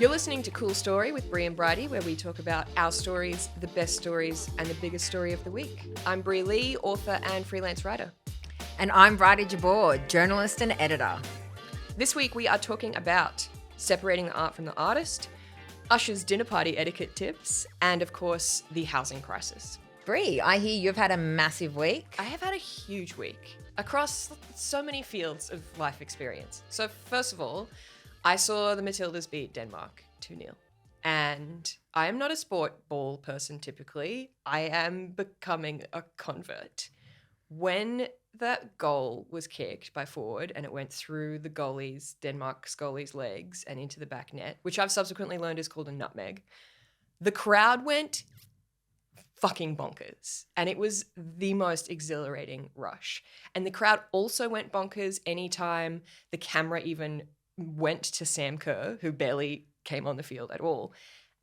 You're listening to Cool Story with Bri and Bridie, where we talk about our stories, the best stories, and the biggest story of the week. I'm Bri Lee, author and freelance writer. And I'm Bridie Jabor, journalist and editor. This week we are talking about separating the art from the artist, Usher's dinner party etiquette tips, and of course, the housing crisis. Bri, I hear you've had a massive week. I have had a huge week across so many fields of life experience. So first of all, I saw the Matildas beat Denmark 2-0. And I am not a sport ball person typically. I am becoming a convert. When that goal was kicked by forward and it went through the Denmark's goalie's legs and into the back net, which I've subsequently learned is called a nutmeg, the crowd went fucking bonkers. And it was the most exhilarating rush. And the crowd also went bonkers anytime the camera even went to Sam Kerr, who barely came on the field at all.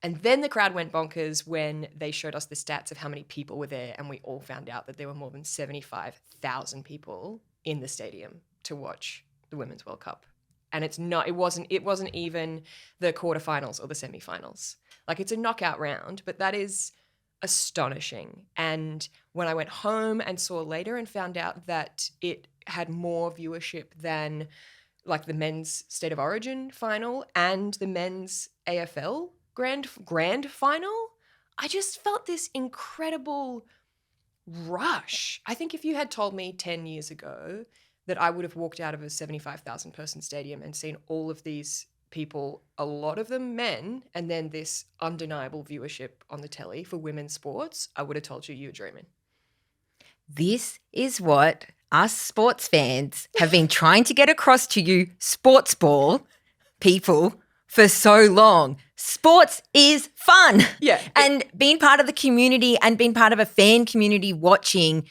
And then the crowd went bonkers when they showed us the stats of how many people were there, and we all found out that there were more than 75,000 people in the stadium to watch the Women's World Cup. And it wasn't even the quarterfinals or the semifinals. Like, it's a knockout round, but that is astonishing. And when I went home and saw later and found out that it had more viewership than like the men's State of Origin final and the men's AFL grand final, I just felt this incredible rush. I think if you had told me 10 years ago that I would have walked out of a 75,000 person stadium and seen all of these people, a lot of them men, and then this undeniable viewership on the telly for women's sports, I would have told you were dreaming. This is what us sports fans have been trying to get across to you sports ball people for so long. Sports is fun. Yeah. And being part of the community and being part of a fan community watching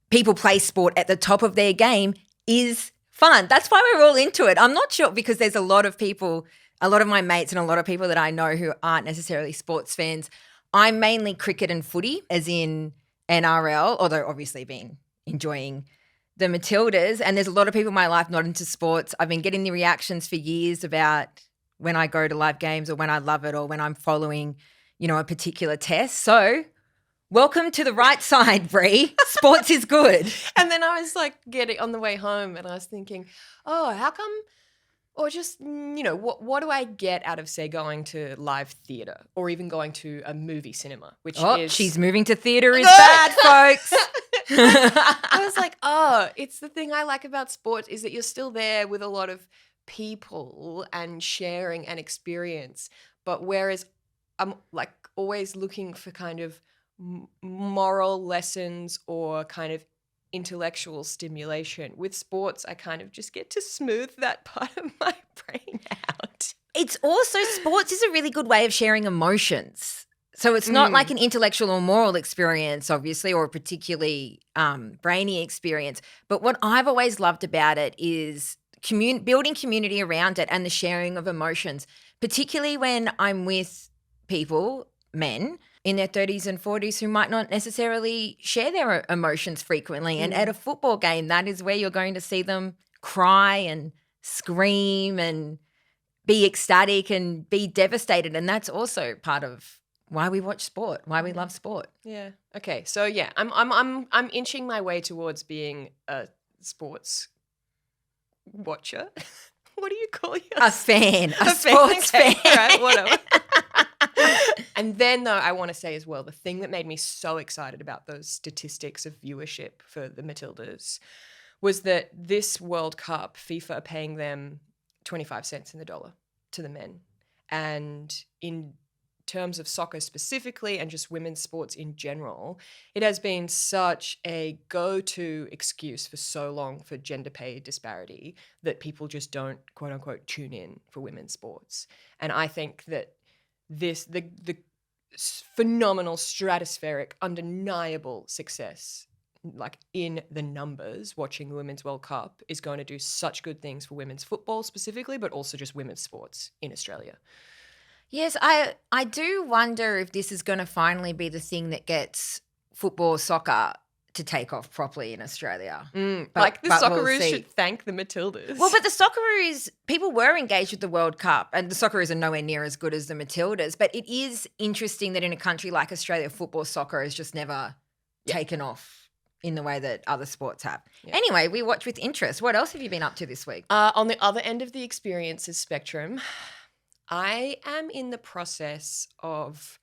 people play sport at the top of their game is fun. That's why we're all into it. I'm not sure, because there's a lot of people, a lot of my mates and a lot of people that I know who aren't necessarily sports fans. I'm mainly cricket and footy, as in NRL, although obviously been enjoying the Matildas. And there's a lot of people in my life not into sports. I've been getting the reactions for years about when I go to live games or when I love it or when I'm following, a particular test. So welcome to the right side, Bri. Sports is good. And then I was like getting on the way home and I was thinking, oh, how come, or just, what do I get out of, say, going to live theatre or even going to a movie cinema, which is... she's moving to theatre is bad, folks. I was like, it's the thing I like about sports is that you're still there with a lot of people and sharing an experience. But whereas I'm like always looking for kind of moral lessons or kind of intellectual stimulation, with sports I kind of just get to smooth that part of my brain out. It's also, sports is a really good way of sharing emotions. So it's not like an intellectual or moral experience, obviously, or a particularly brainy experience. But what I've always loved about it is building community around it and the sharing of emotions, particularly when I'm with people, men, in their 30s and 40s who might not necessarily share their emotions frequently. And at a football game, that is where you're going to see them cry and scream and be ecstatic and be devastated. And that's also part of why we watch sport, why we love sport. Yeah. Okay. So yeah, I'm inching my way towards being a sports watcher. What do you call yourself? A fan, a sports fan. Right, whatever. And then though, I want to say as well, the thing that made me so excited about those statistics of viewership for the Matildas was that this World Cup, FIFA are paying them 25 cents in the dollar to the men. And in terms of soccer specifically and just women's sports in general, it has been such a go-to excuse for so long for gender pay disparity that people just don't, quote unquote, tune in for women's sports. And I think that the phenomenal, stratospheric, undeniable success, like in the numbers, watching the Women's World Cup is going to do such good things for women's football specifically, but also just women's sports in Australia. Yes, I do wonder if this is going to finally be the thing that gets football, soccer to take off properly in Australia. Like the but we'll Socceroos see. should thank the Matildas. Well, but the Socceroos, people were engaged with the World Cup, and the Socceroos are nowhere near as good as the Matildas. But it is interesting that in a country like Australia, football, soccer has just never taken off in the way that other sports have. Yeah. Anyway, we watch with interest. What else have you been up to this week? On the other end of the experiences spectrum, I am in the process of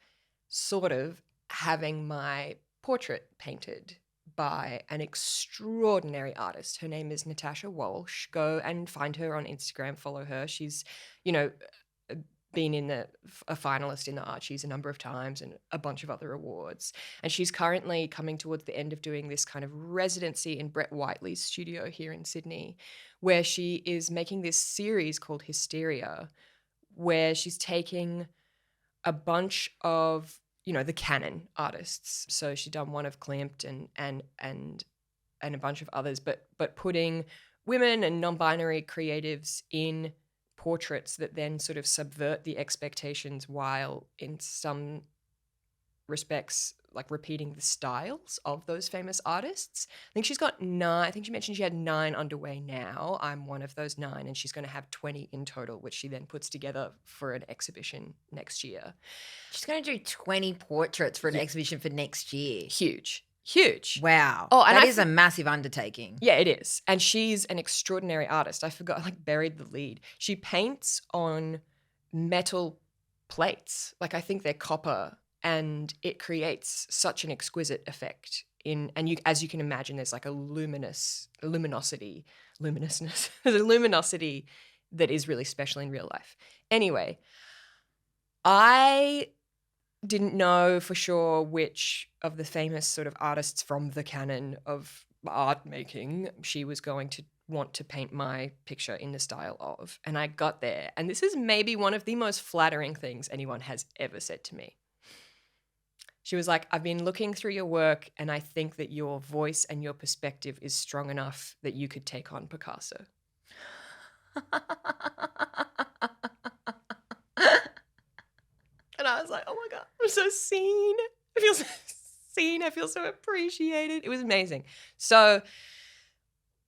sort of having my portrait painted by an extraordinary artist. Her name is Natasha Walsh. Go and find her on Instagram, follow her. She's, been in a finalist in the Archies a number of times and a bunch of other awards. And she's currently coming towards the end of doing this kind of residency in Brett Whiteley's studio here in Sydney, where she is making this series called Hysteria, where she's taking a bunch of, the canon artists. So she's done one of Klimt and a bunch of others, but putting women and non-binary creatives in portraits that then sort of subvert the expectations while in some respects like repeating the styles of those famous artists. I think she's got 9. I think she mentioned she had 9 underway now. I'm one of those 9, and she's going to have 20 in total, which she then puts together for an exhibition next year. She's going to do 20 portraits for an exhibition for next year. Huge. Wow. Oh, and that is a massive undertaking. Yeah, it is. And she's an extraordinary artist. I forgot, buried the lead. She paints on metal plates. I think they're copper, and it creates such an exquisite effect as you can imagine, there's a luminosity that is really special in real life. Anyway, I didn't know for sure which of the famous sort of artists from the canon of art making she was going to want to paint my picture in the style of. And I got there, and this is maybe one of the most flattering things anyone has ever said to me. She was like, I've been looking through your work, and I think that your voice and your perspective is strong enough that you could take on Picasso. And I was like, oh my God, I'm so seen. I feel so seen. I feel so appreciated. It was amazing. So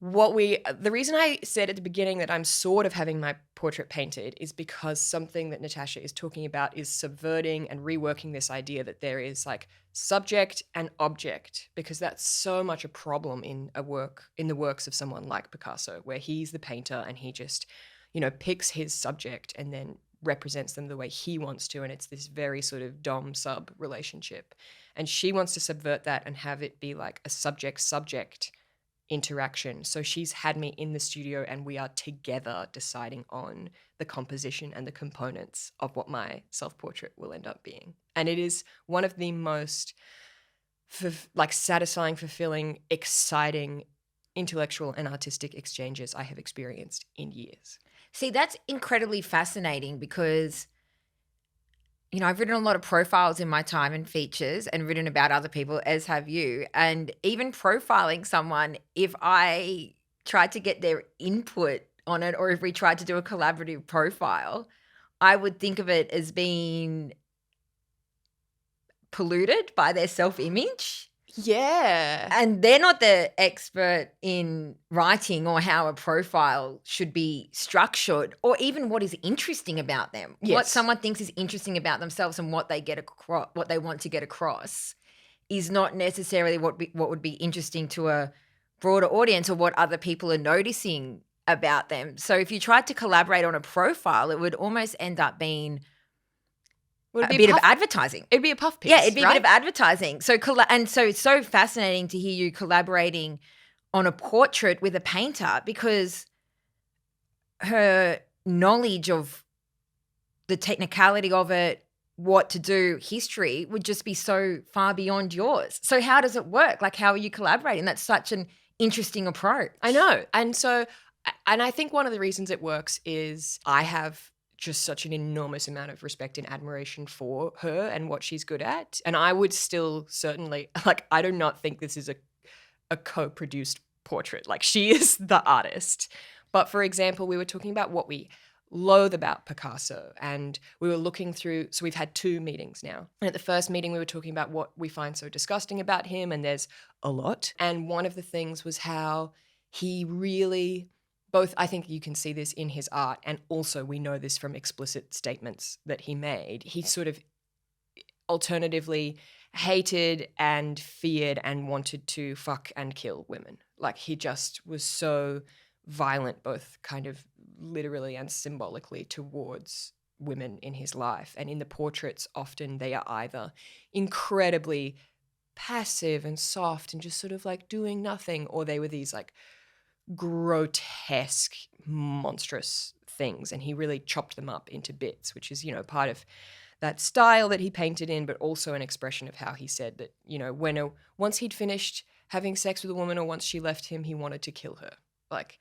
the reason I said at the beginning that I'm sort of having my portrait painted is because something that Natasha is talking about is subverting and reworking this idea that there is subject and object, because that's so much a problem in the works of someone like Picasso, where he's the painter and he just, picks his subject and then represents them the way he wants to, and it's this very sort of dom-sub relationship. And she wants to subvert that and have it be a subject-subject interaction. So she's had me in the studio, and we are together deciding on the composition and the components of what my self-portrait will end up being. And it is one of the most satisfying, fulfilling, exciting intellectual and artistic exchanges I have experienced in years. See, that's incredibly fascinating because, I've written a lot of profiles in my time and features and written about other people, as have you. And even profiling someone, if I tried to get their input on it, or if we tried to do a collaborative profile, I would think of it as being polluted by their self-image. Yeah. And they're not the expert in writing or how a profile should be structured, or even what is interesting about them. Yes. What someone thinks is interesting about themselves and what they want to get across is not necessarily what would be interesting to a broader audience, or what other people are noticing about them. So if you tried to collaborate on a profile, it would almost end up being a bit of advertising. It'd be a puff piece. Yeah, it'd be right? a bit of advertising. So it's so fascinating to hear you collaborating on a portrait with a painter, because her knowledge of the technicality of it, what to do, history, would just be so far beyond yours. So how does it work? How are you collaborating? That's such an interesting approach. I know. And I think one of the reasons it works is I have just such an enormous amount of respect and admiration for her and what she's good at. And I would still certainly, I do not think this is a co-produced portrait. She is the artist. But for example, we were talking about what we loathe about Picasso. And we were looking through, so we've had 2 meetings now. And at the first meeting, we were talking about what we find so disgusting about him, and there's a lot. And one of the things was how he really, both, I think you can see this in his art, and also we know this from explicit statements that he made. He sort of alternatively hated and feared and wanted to fuck and kill women. Like, he just was so violent, both kind of literally and symbolically, towards women in his life. And in the portraits, often they are either incredibly passive and soft and just sort of like doing nothing, or they were these like grotesque, monstrous things. And he really chopped them up into bits, which is, you know, part of that style that he painted in, but also an expression of how he said that, you know, once he'd finished having sex with a woman or once she left him, he wanted to kill her. Like,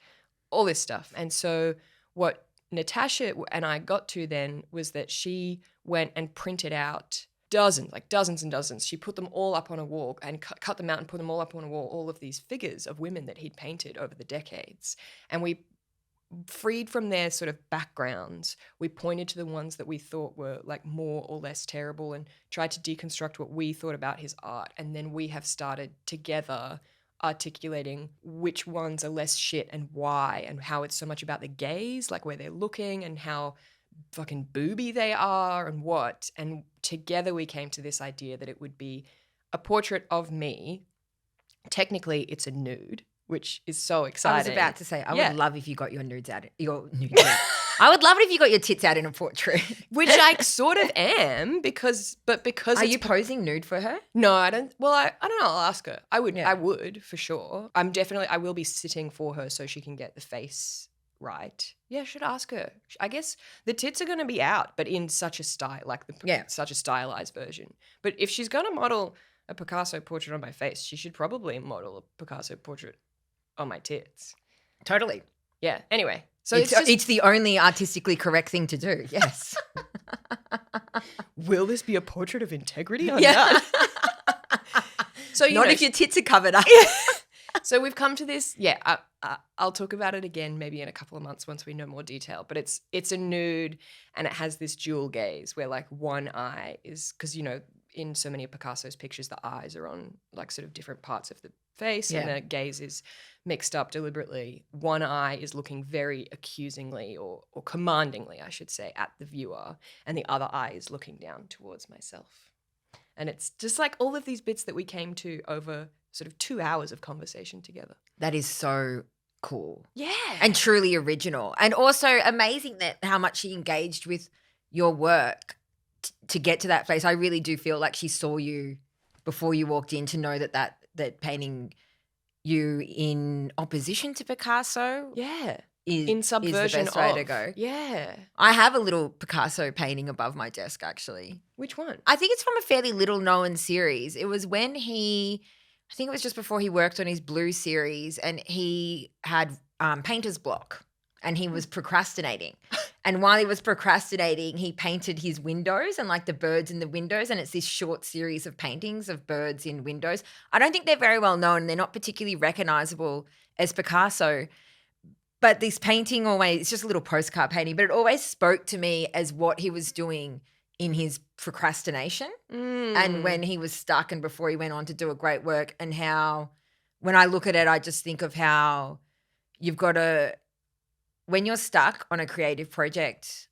all this stuff. And so what Natasha and I got to then was that she went and printed out dozens and dozens. She put them all up on a wall and cut them out and put them all up on a wall, all of these figures of women that he'd painted over the decades. And we freed from their sort of backgrounds, we pointed to the ones that we thought were like more or less terrible and tried to deconstruct what we thought about his art. And then we have started together articulating which ones are less shit and why, and how it's so much about the gaze, like where they're looking and how fucking booby they are and what. And together we came to this idea that it would be a portrait of me. Technically it's a nude, which is so exciting. I was about to say, I would love if you got your nudes out. I would love it if you got your tits out in a portrait. Which I sort of am because Are you posing nude for her? No, I don't. Well, I don't know. I'll ask her. I would for sure. I will be sitting for her so she can get the face right. Yeah, I should ask her. I guess the tits are going to be out, but in such a style, like such a stylized version. But if she's going to model a Picasso portrait on my face, she should probably model a Picasso portrait on my tits. Totally. Yeah. Anyway. So it's the only artistically correct thing to do. Yes. Will this be a portrait of integrity or not? So not if your tits are covered up. So we've come to this. Yeah, I'll talk about it again maybe in a couple of months once we know more detail. But it's a nude, and it has this dual gaze where like one eye is, because you know in so many of Picasso's pictures the eyes are on like sort of different parts of the face, and the gaze is mixed up deliberately. One eye is looking very accusingly or commandingly, I should say, at the viewer, and the other eye is looking down towards myself. And it's just like all of these bits that we came to over sort of 2 hours of conversation together. That is so cool. Yeah. And truly original. And also amazing that how much she engaged with your work to get to that place. I really do feel like she saw you before you walked in, to know that painting you in opposition to Picasso in subversion is the best way to go. Yeah. I have a little Picasso painting above my desk, actually. Which one? I think it's from a fairly little known series. It was when I think it was just before he worked on his Blue series, and he had painter's block and he was procrastinating. And while he was procrastinating, he painted his windows and like the birds in the windows. And it's this short series of paintings of birds in windows. I don't think they're very well known. They're not particularly recognizable as Picasso. But this painting always, it's just a little postcard painting, but it always spoke to me as what he was doing in his procrastination and when he was stuck and before he went on to do a great work, and how when I look at it, I just think of how you've got to, when you're stuck on a creative project,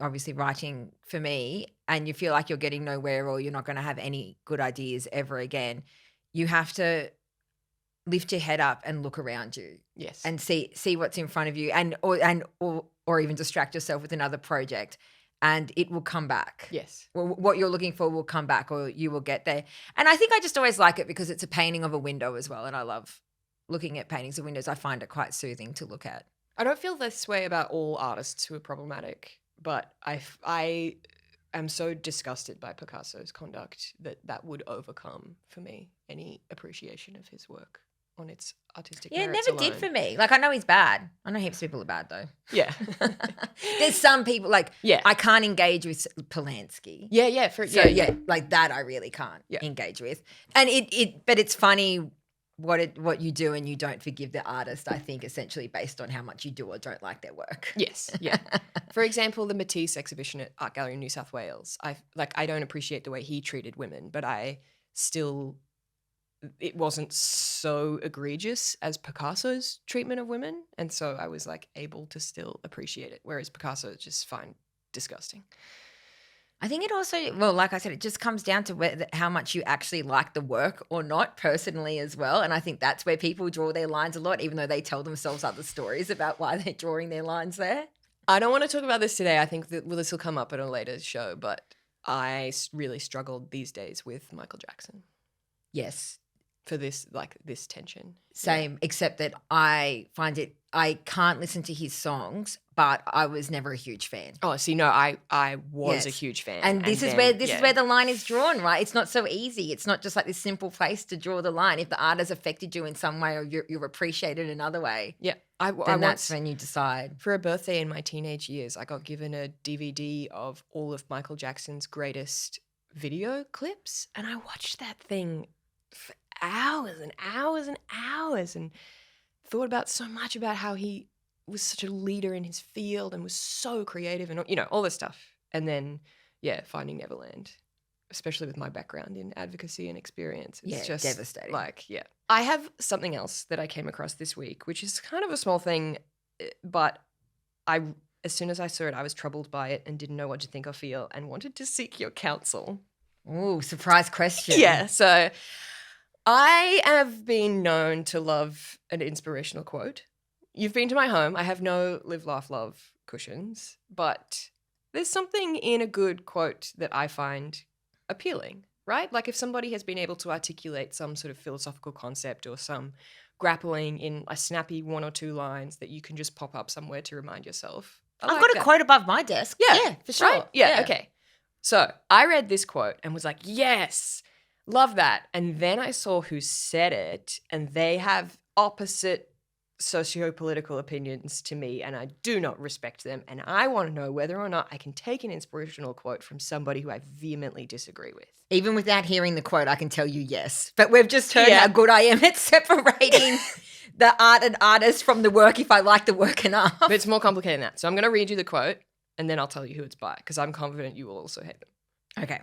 obviously writing for me, and you feel like you're getting nowhere or you're not going to have any good ideas ever again, you have to lift your head up and look around you. Yes. And see what's in front of you, or even distract yourself with another project, and it will come back. Yes. What you're looking for will come back, or you will get there. And I think I just always like it because it's a painting of a window as well, and I love looking at paintings of windows. I find it quite soothing to look at. I don't feel this way about all artists who are problematic, but I am so disgusted by Picasso's conduct that would overcome for me any appreciation of his work on its artistic merits it never alone. did for me. Like, I know he's bad. I know heaps of people are bad though. Yeah. There's some people I can't engage with Polanski. Yeah. Like that I really can't engage with. And but it's funny what you do and you don't forgive the artist, I think, essentially based on how much you do or don't like their work. Yes, yeah. For example, the Matisse exhibition at Art Gallery in New South Wales. I don't appreciate the way he treated women, but it wasn't so egregious as Picasso's treatment of women, and so I was like able to still appreciate it, whereas Picasso just find disgusting. I think it also, well, like I said, it just comes down to how much you actually like the work or not personally as well. And I think that's where people draw their lines a lot, even though they tell themselves other stories about why they're drawing their lines there. I don't want to talk about this today. I think that this will come up at a later show, but I really struggled these days with Michael Jackson. Yes. For this tension. Same, except that I can't listen to his songs, but I was never a huge fan. Oh, see, no, I was a huge fan. And this is where the line is drawn, right? It's not so easy. It's not just like this simple place to draw the line. If the art has affected you in some way or you're appreciated another way, then that's when you decide. For a birthday in my teenage years, I got given a DVD of all of Michael Jackson's greatest video clips, and I watched that thing for hours and hours and hours and thought about so much about how he was such a leader in his field and was so creative and, all this stuff. And then, Finding Neverland, especially with my background in advocacy and experience. It's just devastating. I have something else that I came across this week, which is kind of a small thing, but as soon as I saw it, I was troubled by it and didn't know what to think or feel and wanted to seek your counsel. Ooh, surprise question. Yeah, so I have been known to love an inspirational quote. You've been to my home. I have no live, laugh, love cushions, but there's something in a good quote that I find appealing, right? Like if somebody has been able to articulate some sort of philosophical concept or some grappling in a snappy 1 or 2 lines that you can just pop up somewhere to remind yourself. I've got a quote above my desk. Yeah, for sure. Right? Yeah, okay. So I read this quote and was like, yes, love that. And then I saw who said it, and they have opposite socio-political opinions to me, and I do not respect them. And I want to know whether or not I can take an inspirational quote from somebody who I vehemently disagree with. Even without hearing the quote, I can tell you yes. But we've just heard how good I am at separating the art and artist from the work if I like the work enough. But it's more complicated than that. So I'm going to read you the quote, and then I'll tell you who it's by, because I'm confident you will also hate them. Okay.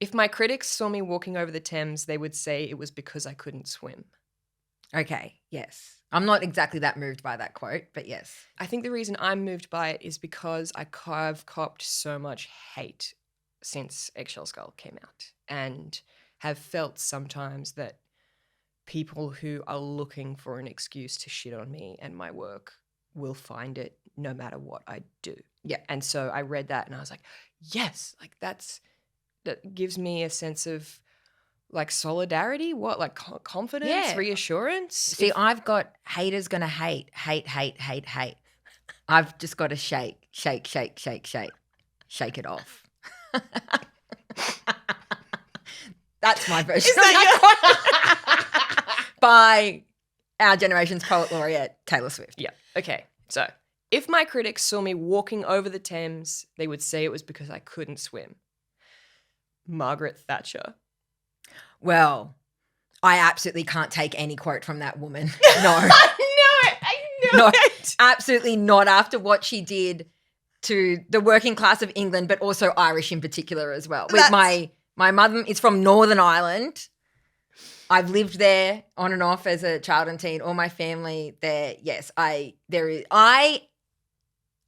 If my critics saw me walking over the Thames, they would say it was because I couldn't swim. Okay, yes. I'm not exactly that moved by that quote, but yes. I think the reason I'm moved by it is because I've copped so much hate since Eggshell Skull came out, and have felt sometimes that people who are looking for an excuse to shit on me and my work will find it no matter what I do. Yeah. And so I read that and I was like, yes, like that gives me a sense of like solidarity, confidence, reassurance. See, I've got haters gonna hate. I've just got to shake it off. That's my version. By our generation's poet laureate, Taylor Swift. Yeah. Okay. So if my critics saw me walking over the Thames, they would say it was because I couldn't swim. Margaret Thatcher. Well, I absolutely can't take any quote from that woman. No. I know it. Absolutely not, after what she did to the working class of England, but also Irish in particular as well. With my mother is from Northern Ireland. I've lived there on and off as a child and teen. All my family there. Yes, I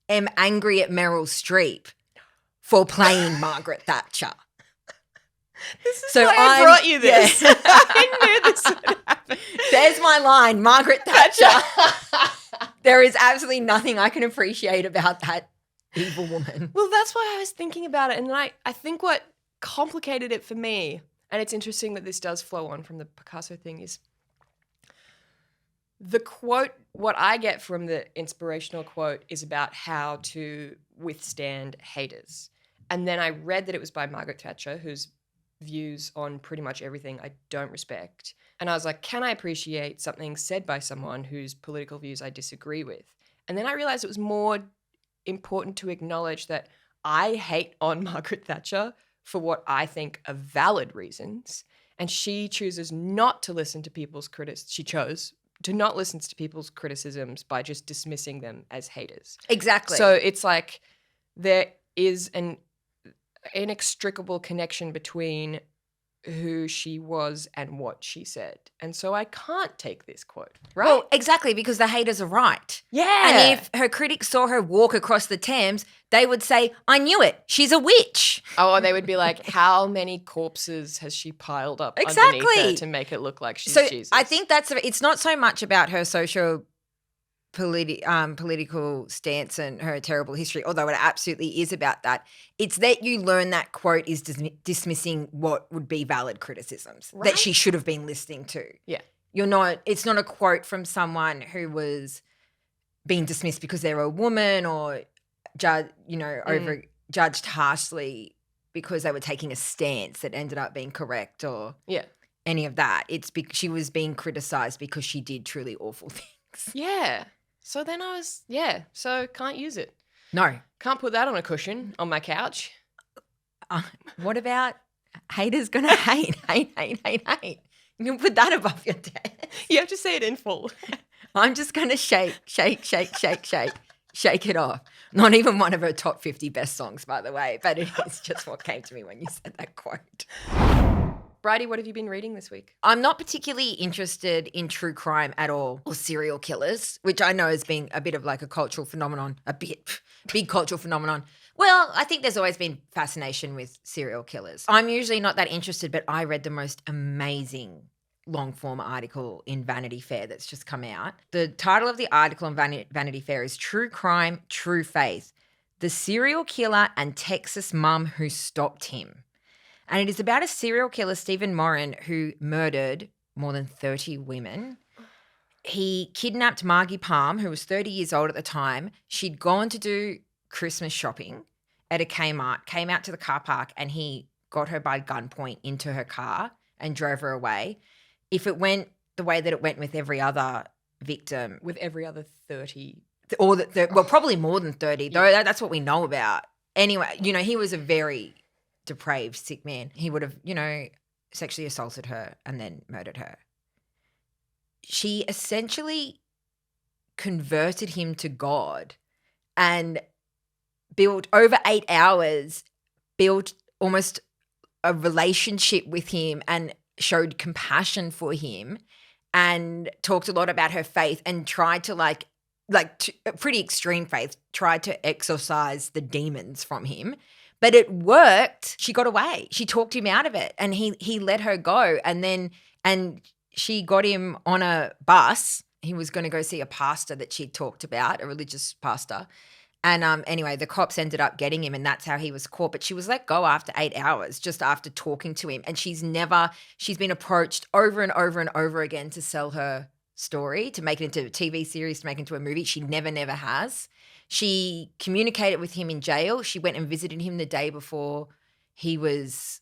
am angry at Meryl Streep for playing Margaret Thatcher. This is why I brought you this. Yeah. I knew this would happen. There's my line, Margaret Thatcher. There is absolutely nothing I can appreciate about that evil woman. Well, that's why I was thinking about it. And I think what complicated it for me, and it's interesting that this does flow on from the Picasso thing, is the quote, what I get from the inspirational quote is about how to withstand haters. And then I read that it was by Margaret Thatcher, whose views on pretty much everything I don't respect. And I was like, can I appreciate something said by someone whose political views I disagree with? And then I realized it was more important to acknowledge that I hate on Margaret Thatcher for what I think are valid reasons, and she chooses not to listen to people's she chose to not listen to people's criticisms by just dismissing them as haters. Exactly. So it's like there is an inextricable connection between who she was and what she said. And so I can't take this quote, right? Well, exactly, because the haters are right. Yeah. And if her critics saw her walk across the Thames, they would say, I knew it. She's a witch. Oh, they would be like, how many corpses has she piled up underneath Exactly. her to make it look like she's So Jesus? I think it's not so much about her political stance and her terrible history, although it absolutely is about that. It's that you learn that quote is dismissing what would be valid criticisms that she should have been listening to. Yeah. It's not a quote from someone who was being dismissed because they're a woman or judged harshly because they were taking a stance that ended up being correct or any of that. It's she was being criticized because she did truly awful things. Yeah. So then so can't use it. No. Can't put that on a cushion on my couch. What about haters gonna hate? Hate. You can put that above your desk. You have to say it in full. I'm just gonna shake it off. Not even one of her top 50 best songs, by the way, but it is just what came to me when you said that quote. Bridie, what have you been reading this week? I'm not particularly interested in true crime at all or serial killers, which I know has been a bit of like a cultural phenomenon, big cultural phenomenon. Well, I think there's always been fascination with serial killers. I'm usually not that interested, but I read the most amazing long-form article in Vanity Fair that's just come out. The title of the article on Vanity Fair is True Crime, True Faith, The Serial Killer and Texas Mum Who Stopped Him. And it is about a serial killer, Stephen Morin, who murdered more than 30 women. He kidnapped Margie Palm, who was 30 years old at the time. She'd gone to do Christmas shopping at a Kmart, came out to the car park, and he got her by gunpoint into her car and drove her away. If it went the way that it went with every other victim. With every other 30. Probably more than 30, though that's what we know about. Anyway, he was a very depraved, sick man. He would have, sexually assaulted her and then murdered her. She essentially converted him to God and built over 8 hours, built almost a relationship with him and showed compassion for him and talked a lot about her faith and tried to a pretty extreme faith, tried to exorcise the demons from him. But it worked. She got away. She talked him out of it and he let her go. And she got him on a bus. He was going to go see a pastor that she'd talked about, a religious pastor. And anyway, the cops ended up getting him and that's how he was caught. But she was let go after 8 hours just after talking to him. And she's been approached over and over and over again to sell her story, to make it into a TV series, to make it into a movie. She never has. She communicated with him in jail. She went and visited him the day before he was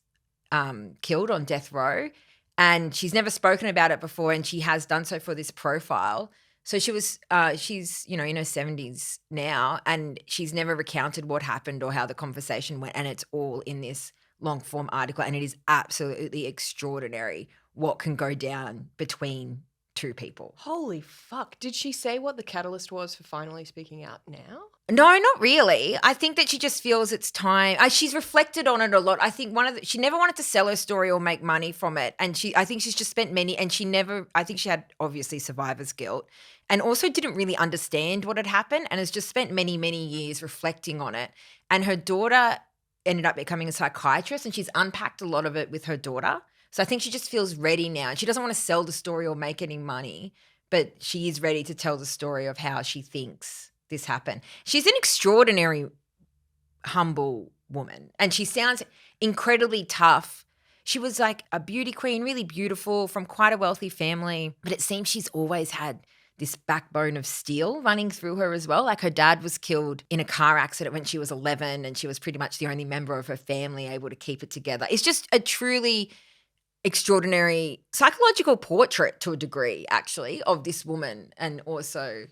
killed on death row. And she's never spoken about it before, and she has done so for this profile. So she's in her 70s now, and she's never recounted what happened or how the conversation went, and it's all in this long-form article, and it is absolutely extraordinary what can go down between two people. Holy fuck. Did she say what the catalyst was for finally speaking out now? No, not really. I think that she just feels it's time. She's reflected on it a lot. I think she never wanted to sell her story or make money from it. And I think she's just spent I think she had obviously survivor's guilt and also didn't really understand what had happened and has just spent many, many years reflecting on it. And her daughter ended up becoming a psychiatrist and she's unpacked a lot of it with her daughter. So I think she just feels ready now. She doesn't want to sell the story or make any money, but she is ready to tell the story of how she thinks this happened. She's an extraordinary, humble woman, and she sounds incredibly tough. She was like a beauty queen, really beautiful, from quite a wealthy family, but it seems she's always had this backbone of steel running through her as well. Like her dad was killed in a car accident when she was 11, and she was pretty much the only member of her family able to keep it together. It's just a truly extraordinary psychological portrait to a degree, actually, of this woman. And also,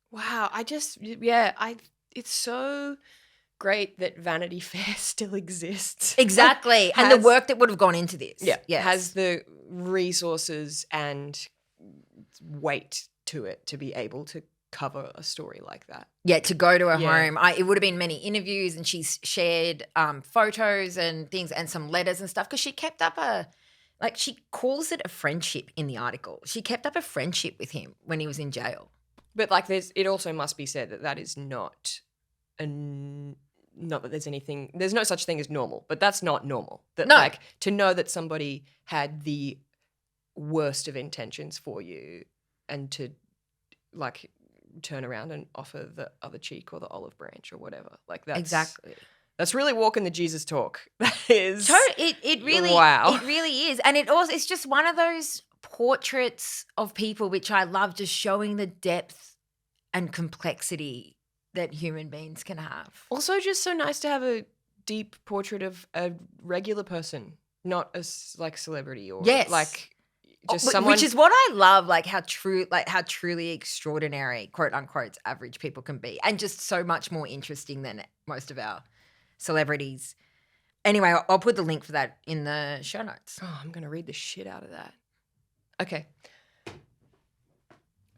wow, it's so great that Vanity Fair still exists. Exactly. And the work that would have gone into this. Yeah. Yes. Has the resources and weight to it to be able to cover a story like that. Yeah, to go to her Yeah. home. It would have been many interviews, and she's shared photos and things and some letters and stuff, because she kept up she calls it a friendship in the article. She kept up a friendship with him when he was in jail. But like it also must be said that is not not that there's no such thing as normal, but that's not normal. That No. like to know that somebody had the worst of intentions for you and to like turn around and offer the other cheek or the olive branch or whatever. Like that's Exactly. That's really walking the Jesus talk. That is It really wow. It really is. And it's just one of those portraits of people which I love, just showing the depth and complexity that human beings can have. Also just so nice to have a deep portrait of a regular person, not a like celebrity or Yes. like just someone. Which is what I love, how truly extraordinary, quote unquote, average people can be, and just so much more interesting than most of our celebrities. Anyway, I'll put the link for that in the show notes. Oh, I'm going to read the shit out of that. Okay.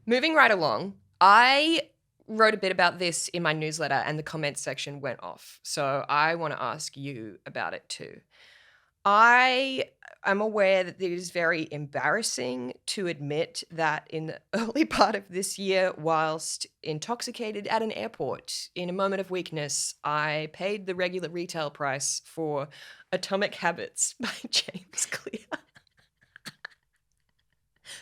Moving right along, I wrote a bit about this in my newsletter and the comments section went off. So I want to ask you about it too. I am aware that it is very embarrassing to admit that in the early part of this year, whilst intoxicated at an airport in a moment of weakness, I paid the regular retail price for Atomic Habits by James Clear.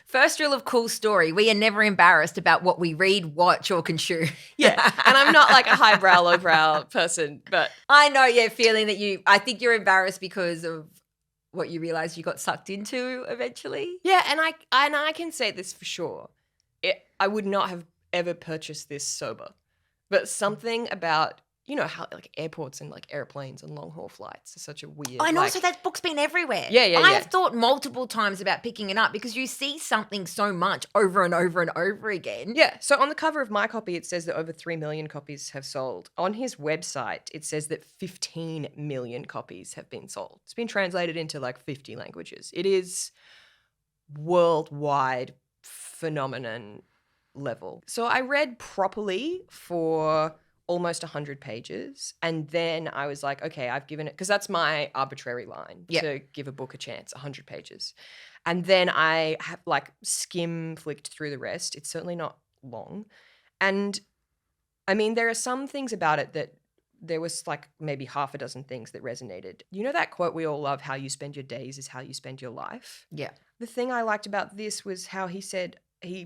First rule of Cool Story: we are never embarrassed about what we read, watch, or consume. Yeah, and I'm not like a highbrow, lowbrow person, but I know you're feeling that I think you're embarrassed because of what you realized you got sucked into eventually. yeah, and I can say this for sure. I would not have ever purchased this sober, but something about how like airports and like airplanes and long haul flights are such a weird. I know, like, so that book's been everywhere. Yeah. I've thought multiple times about picking it up because you see something so much over and over and over again. Yeah, so on the cover of my copy, it says that over 3 million copies have sold. On his website, it says that 15 million copies have been sold. It's been translated into like 50 languages. It is worldwide phenomenon level. So I read properly for almost 100 pages, and then I was like, okay, I've given it, because that's my arbitrary line to give a book a chance, 100 pages. And then I have like flicked through the rest. It's certainly not long. And I mean, there are some things about it that there was like maybe half a dozen things that resonated. You know that quote we all love, how you spend your days is how you spend your life? Yeah. The thing I liked about this was how he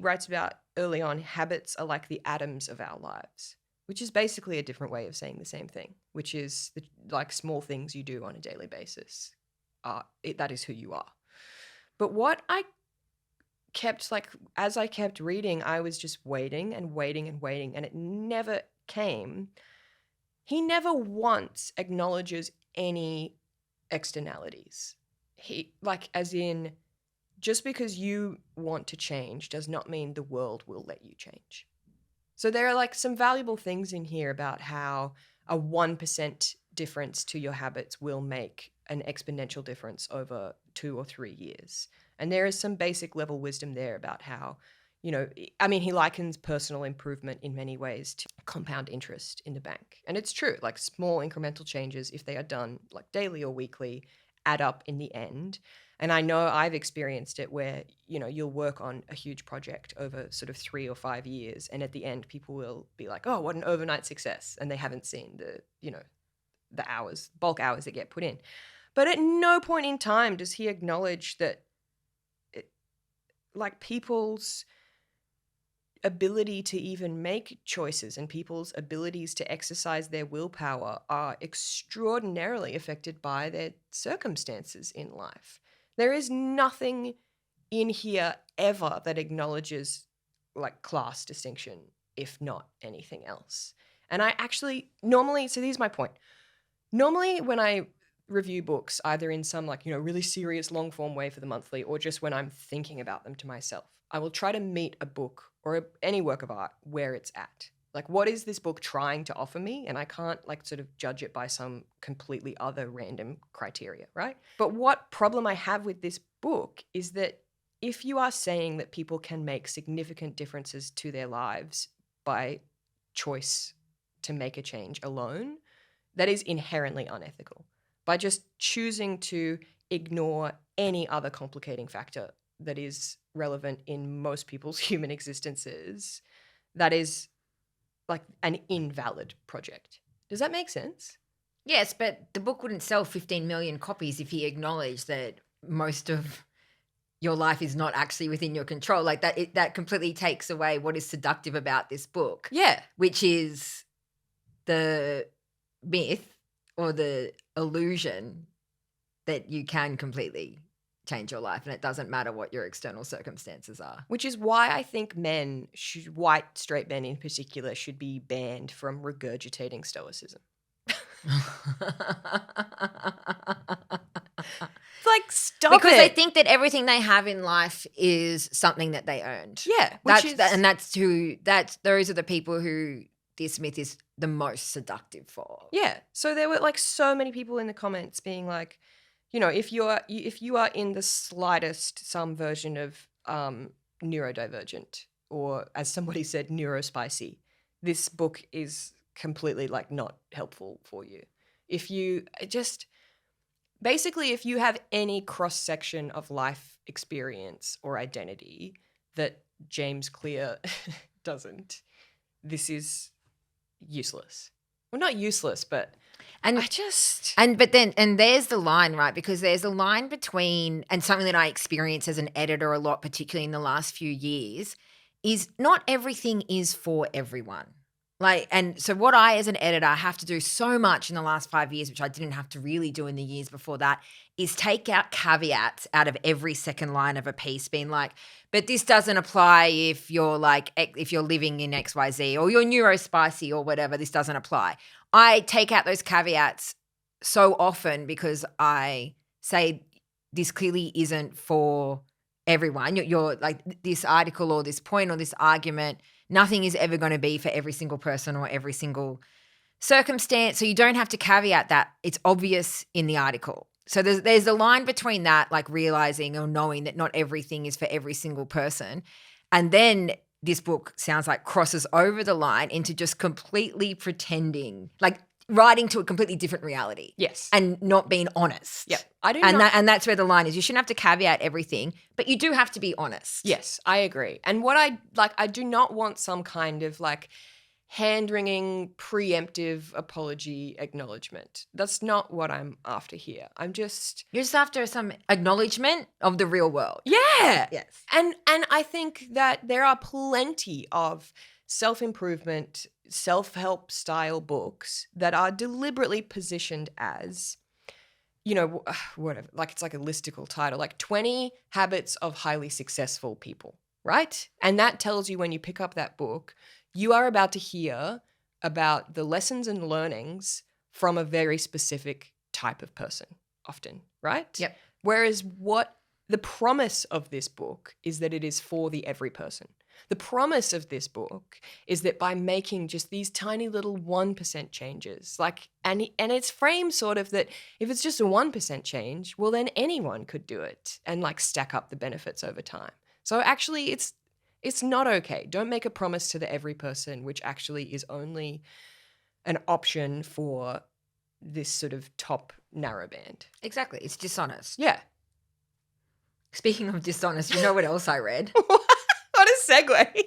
writes about early on, habits are like the atoms of our lives, which is basically a different way of saying the same thing, which is like small things you do on a daily basis. That is who you are. But what I kept, like, as I kept reading, I was just waiting and waiting and waiting, and it never came. He never once acknowledges any externalities. As in, just because you want to change does not mean the world will let you change. So there are like some valuable things in here about how a 1% difference to your habits will make an exponential difference over 2 or 3 years. And there is some basic level wisdom there about how, he likens personal improvement in many ways to compound interest in the bank. And it's true, like small incremental changes, if they are done like daily or weekly, add up in the end. And I know I've experienced it where, you'll work on a huge project over sort of 3 or 5 years. And at the end, people will be like, oh, what an overnight success. And they haven't seen the bulk hours that get put in. But at no point in time does he acknowledge that people's ability to even make choices and people's abilities to exercise their willpower are extraordinarily affected by their circumstances in life. There is nothing in here ever that acknowledges like class distinction, if not anything else. And I actually so here's my point. Normally when I review books, either in some really serious long form way for the monthly, or just when I'm thinking about them to myself, I will try to meet a book or any work of art where it's at. Like, what is this book trying to offer me? And I can't like sort of judge it by some completely other random criteria, right? But what problem I have with this book is that if you are saying that people can make significant differences to their lives by choice to make a change alone, that is inherently unethical. By just choosing to ignore any other complicating factor that is relevant in most people's human existences, that is like an invalid project. Does that make sense? Yes, but the book wouldn't sell 15 million copies if he acknowledged that most of your life is not actually within your control. Like that completely takes away what is seductive about this book. Yeah. Which is the myth or the illusion that you can completely change your life and it doesn't matter what your external circumstances are. Which is why I think men, white straight men in particular, should be banned from regurgitating stoicism. Like, stop because it. they think that everything they have in life is something that they earned. Yeah. Those are the people who this myth is the most seductive for. Yeah. So there were like so many people in the comments being like, you know, if you are in the slightest some version of neurodivergent, or as somebody said, neurospicy, this book is completely like not helpful for you. If you just basically, if you have any cross section of life experience or identity that James Clear doesn't, this is useless. Well, not useless, but there's the line, right? Because there's a line between, and something that I experience as an editor a lot, particularly in the last few years, is not everything is for everyone. Like, and so what I, as an editor, have to do so much in the last 5 years, which I didn't have to really do in the years before that, is take out caveats out of every second line of a piece, being like, but this doesn't apply if you're living in XYZ or you're neurospicy or whatever, this doesn't apply. I take out those caveats so often because I say this clearly isn't for everyone. You're like, this article or this point or this argument, nothing is ever going to be for every single person or every single circumstance. So you don't have to caveat that. It's obvious in the article. So there's a line between that, like realizing or knowing that not everything is for every single person. And then this book sounds like crosses over the line into just completely pretending, like writing to a completely different reality. Yes. And not being honest. Yeah. And that's where the line is. You shouldn't have to caveat everything, but you do have to be honest. Yes, I agree. And what I do not want some kind of like hand-wringing preemptive apology acknowledgement. That's not what I'm after here. You're just after some acknowledgement of the real world. Yeah. Yes. And I think that there are plenty of self-improvement, self-help style books that are deliberately positioned as, you know, whatever, like it's like a listicle title, like 20 habits of highly successful people, right? And that tells you when you pick up that book, you are about to hear about the lessons and learnings from a very specific type of person often, right? Yep. Whereas what the promise of this book is that it is for the every person. The promise of this book is that by making just these tiny little 1% changes, like, and it's framed sort of that if it's just a 1% change, well, then anyone could do it and like stack up the benefits over time. So actually it's not okay. Don't make a promise to the every person, which actually is only an option for this sort of top narrow band. Exactly. It's dishonest. Yeah. Speaking of dishonest, you know what else I read? What a segue.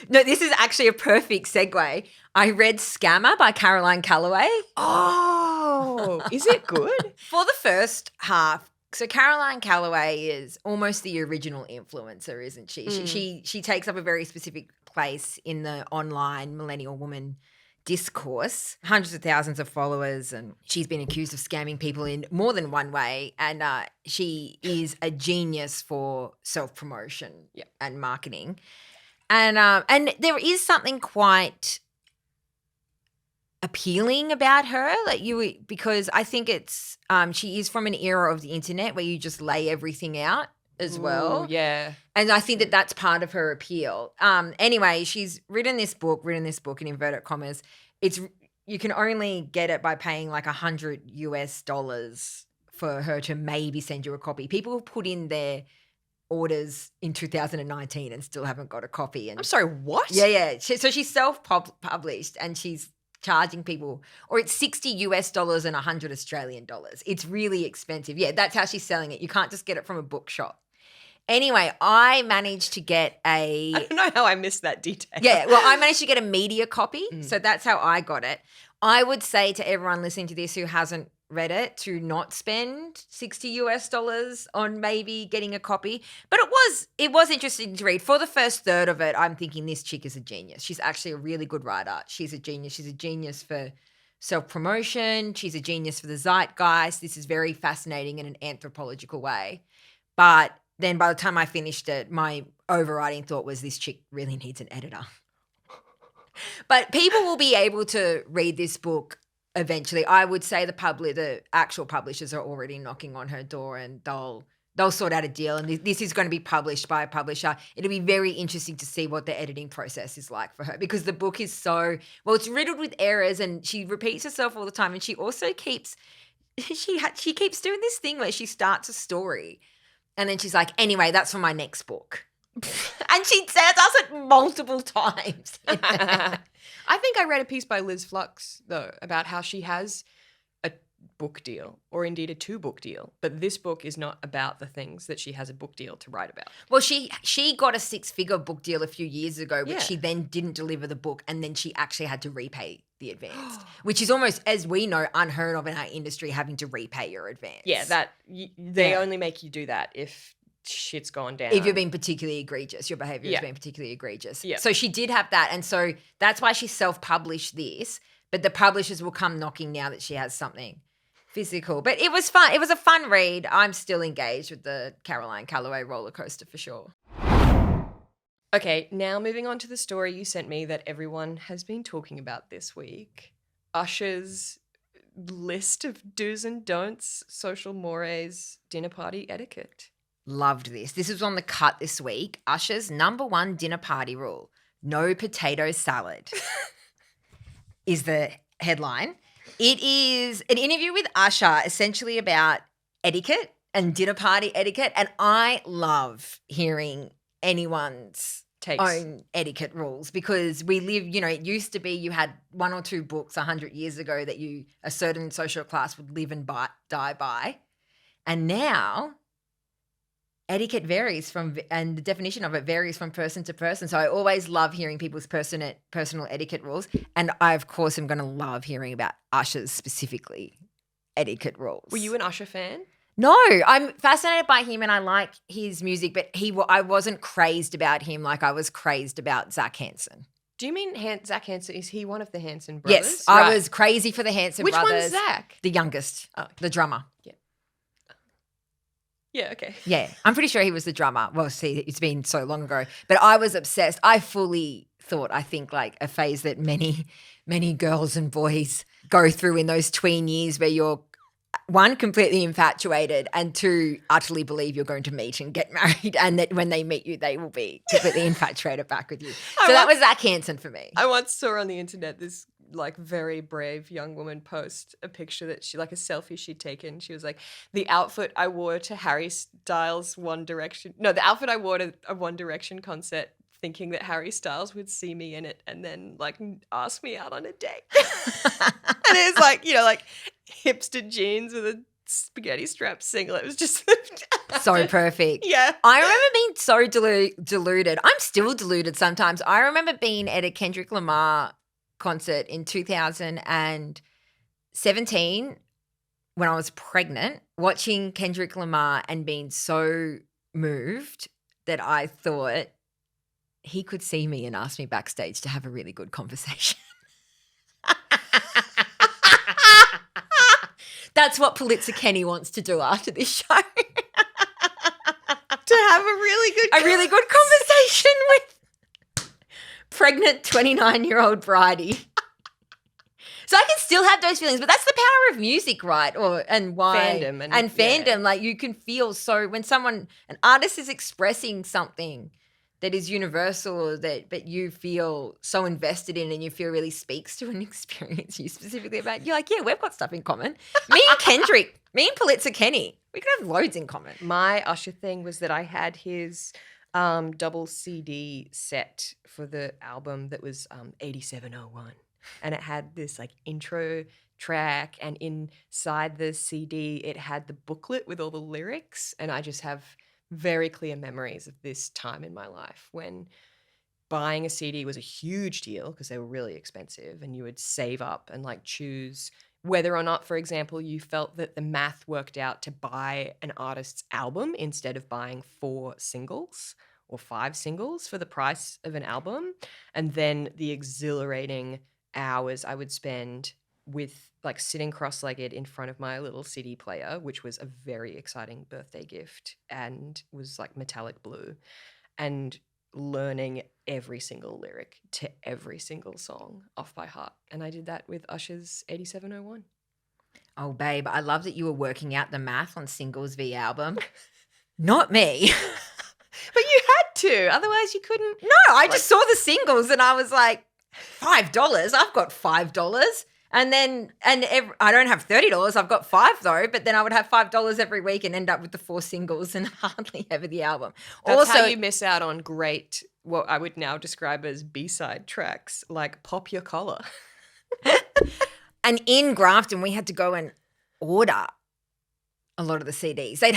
No, this is actually a perfect segue. I read Scammer by Caroline Calloway. Oh, is it good? For the first half. So Caroline Calloway is almost the original influencer, isn't she? Mm. She takes up a very specific place in the online millennial woman discourse, hundreds of thousands of followers, and she's been accused of scamming people in more than one way. And she is a genius for self-promotion and marketing. And there is something quite appealing about her, because I think it's she is from an era of the internet where you just lay everything out as well. Yeah. And I think that that's part of her appeal. Anyway, she's written this book in inverted commas. You can only get it by paying like $100 for her to maybe send you a copy. People put in their orders in 2019 and still haven't got a copy. And I'm sorry, what? Yeah. So she's self-published and she's charging people, or it's $60 and 100 Australian dollars. It's really expensive. Yeah, that's how she's selling it. You can't just get it from a bookshop. Anyway, I managed to get I don't know how I missed that detail. Yeah, well, I managed to get a media copy. So that's how I got it. I would say to everyone listening to this who hasn't read it to not spend $60 on maybe getting a copy. But it was interesting to read. For the first third of it, I'm thinking this chick is a genius. She's actually a really good writer. She's a genius. She's a genius for self-promotion. She's a genius for the zeitgeist. This is very fascinating in an anthropological way. But then by the time I finished it, my overriding thought was this chick really needs an editor. But people will be able to read this book eventually. I would say the actual publishers are already knocking on her door and they'll sort out a deal. And this is going to be published by a publisher. It'll be very interesting to see what the editing process is like for her, because the book is it's riddled with errors and she repeats herself all the time. And she also keeps doing this thing where she starts a story and then she's like, anyway, that's for my next book. And she does it multiple times. I think I read a piece by Liz Flux, though, about how she has a book deal, or indeed a 2-book deal. But this book is not about the things that she has a book deal to write about. Well, she got a 6-figure book deal a few years ago, which Yeah. she then didn't deliver the book, and then she actually had to repay the advance, which is almost, as we know, unheard of in our industry, having to repay your advance. Yeah, they only make you do that if shit's gone down. If you're being particularly egregious, your behavior has been particularly egregious. Yeah. So she did have that. And so that's why she self-published this. But the publishers will come knocking now that she has something physical. But it was fun. It was a fun read. I'm still engaged with the Caroline Calloway roller coaster for sure. Okay, now moving on to the story you sent me that everyone has been talking about this week. Usher's list of do's and don'ts, social mores, dinner party etiquette. Loved this. This was on The Cut this week. Usher's #1 dinner party rule: no potato salad is the headline. It is an interview with Usher essentially about etiquette and dinner party etiquette. And I love hearing anyone's Takes. own etiquette rules, because we live, it used to be you had 1 or 2 books 100 years ago that a certain social class would live and die by. And now etiquette varies and the definition of it varies from person to person. So I always love hearing people's personal etiquette rules. And I, of course, am going to love hearing about Usher's specifically etiquette rules. Were you an Usher fan? No, I'm fascinated by him and I like his music, but I wasn't crazed about him like I was crazed about Zach Hanson. Do you mean Zach Hanson? Is he one of the Hanson brothers? Yes, I was crazy for the Hanson Which brothers. one's Zach? The youngest, the drummer. Yeah. Yeah, okay. Yeah, I'm pretty sure he was the drummer. Well, see, it's been so long ago. But I was obsessed. I fully thought, I think, like a phase that many, many girls and boys go through in those tween years where you're, 1, completely infatuated, and 2, utterly believe you're going to meet and get married, and that when they meet you, they will be completely infatuated back with you. So that was Zach Hanson for me. I once saw on the internet this very brave young woman post a picture that a selfie she'd taken. She was like, the outfit I wore to Harry Styles' the outfit I wore to a One Direction concert, thinking that Harry Styles would see me in it and then ask me out on a date. And it was hipster jeans with a spaghetti strap singlet. It was just so perfect. Yeah. I remember being so deluded. I'm still deluded sometimes. I remember being at a Kendrick Lamar concert in 2017 when I was pregnant, watching Kendrick Lamar and being so moved that I thought he could see me and ask me backstage to have a really good conversation. That's what Pulitzer Kenny wants to do after this show. to have a really good conversation with pregnant 29-year-old Bridie So I can still have those feelings, but that's the power of music, right? And why Fandom and fandom. yeah. Like you can feel so when an artist is expressing something that is universal or but you feel so invested in and you feel really speaks to an experience you specifically about. You're like, yeah, we've got stuff in common. Me and Kendrick, me and Pulitzer Kenny, we could have loads in common. My Usher thing was that I had his double CD set for the album that was 8701. And it had this like intro track, and inside the CD it had the booklet with all the lyrics. And I just have very clear memories of this time in my life when buying a CD was a huge deal because they were really expensive, and you would save up and like choose whether or not, for example, you felt that the math worked out to buy an artist's album instead of buying 4 singles or 5 singles for the price of an album. And then the exhilarating hours I would spend with like sitting cross-legged in front of my little CD player, which was a very exciting birthday gift and was like metallic blue, and learning every single lyric to every single song off by heart. And I did that with Usher's 8701. Oh, babe, I love that you were working out the math on singles v album. Not me. But you had to, otherwise you couldn't. No, I just saw the singles and I was like, $5? I've got $5. And then, I don't have $30. I've got 5 though. But then I would have $5 every week and end up with the 4 singles and hardly ever the album. That's also, how you miss out on great, what I would now describe as B-side tracks, like Pop Your Collar. And in Grafton, we had to go and order a lot of the CDs. They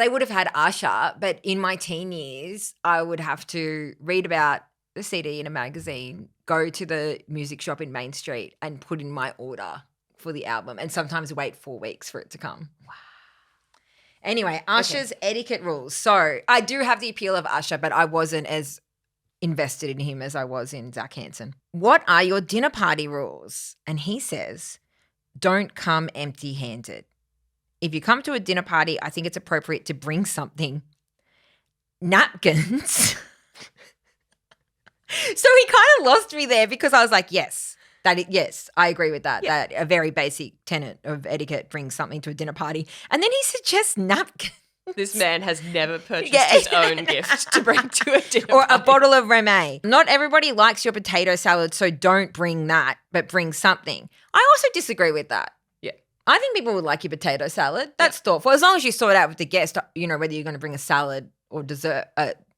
would have had Usher, but in my teen years, I would have to read about the CD in a magazine, go to the music shop in Main Street and put in my order for the album, and sometimes wait 4 weeks for it to come. Wow. Anyway, Usher's etiquette rules. So I do have the appeal of Usher, but I wasn't as invested in him as I was in Zach Hanson. What are your dinner party rules? And he says, don't come empty-handed. If you come to a dinner party, I think it's appropriate to bring something. Napkins. So he kind of lost me there because I was like, yes, I agree with that. Yeah. That a very basic tenet of etiquette brings something to a dinner party. And then he suggests napkins. This man has never purchased his own gift to bring to a dinner Or party. a bottle of Rosé. Not everybody likes your potato salad, so don't bring that, but bring something. I also disagree with that. Yeah. I think people would like your potato salad. That's thoughtful. As long as you sort out with the guest, whether you're going to bring a salad or dessert,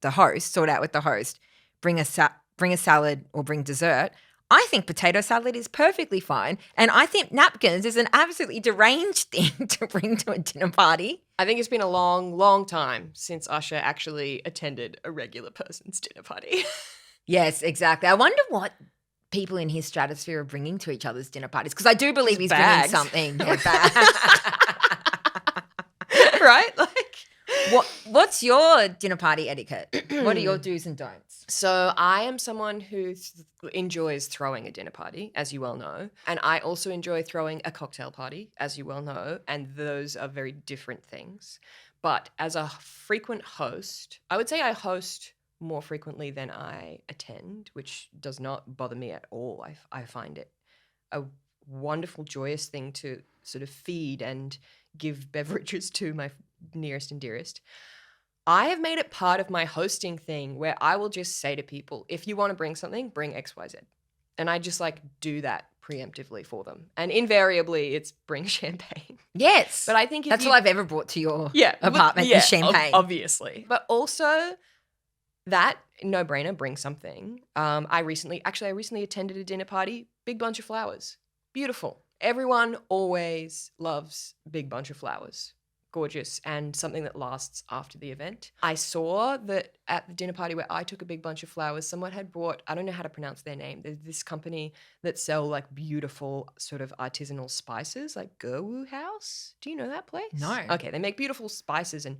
the host, sort out with the host, bring a salad or bring dessert. I think potato salad is perfectly fine. And I think napkins is an absolutely deranged thing to bring to a dinner party. I think it's been a long, long time since Usher actually attended a regular person's dinner party. Yes, exactly. I wonder what people in his stratosphere are bringing to each other's dinner parties, because I do believe he's bags. bringing something. Yeah, Right? Like, what's your dinner party etiquette? What are your do's and don'ts? So I am someone who enjoys throwing a dinner party, as you well know. And I also enjoy throwing a cocktail party, as you well know. And those are very different things. But as a frequent host, I would say I host more frequently than I attend, which does not bother me at all. I find it a wonderful, joyous thing to sort of feed and give beverages to my nearest and dearest. I have made it part of my hosting thing where I will just say to people, if you want to bring something, bring XYZ. And I just like do that preemptively for them. And invariably it's bring champagne. Yes. But I think that's all I've ever brought to your apartment is champagne. Obviously. But also that no brainer, bring something. I recently attended a dinner party, big bunch of flowers. Beautiful. Everyone always loves big bunch of flowers. Gorgeous, and something that lasts after the event. I saw that at the dinner party where I took a big bunch of flowers, someone had brought, I don't know how to pronounce their name, there's this company that sell like beautiful sort of artisanal spices, like Gerwu House. Do you know that place? No. Okay, they make beautiful spices and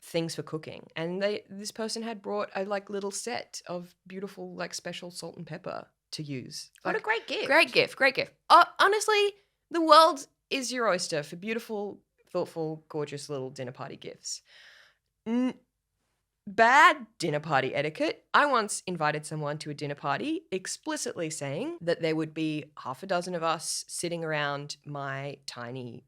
things for cooking. And this person had brought a like little set of beautiful like special salt and pepper to use. What Like, a great gift. Great gift. Honestly, the world is your oyster for beautiful, thoughtful, gorgeous little dinner party gifts. Bad dinner party etiquette. I once invited someone to a dinner party explicitly saying that there would be half a dozen of us sitting around my tiny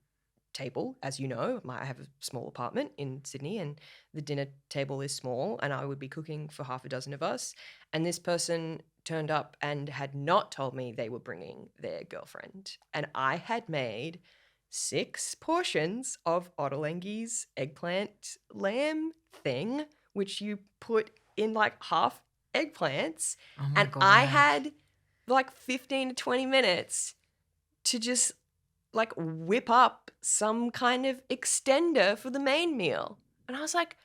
table. As you know, I have a small apartment in Sydney and the dinner table is small, and I would be cooking for half a dozen of us. And this person turned up and had not told me they were bringing their girlfriend. And I had made 6 portions of Ottolenghi's eggplant lamb thing, which you put in like half eggplants. Oh my And God. I had like 15 to 20 minutes to just like whip up some kind of extender for the main meal. And I was like,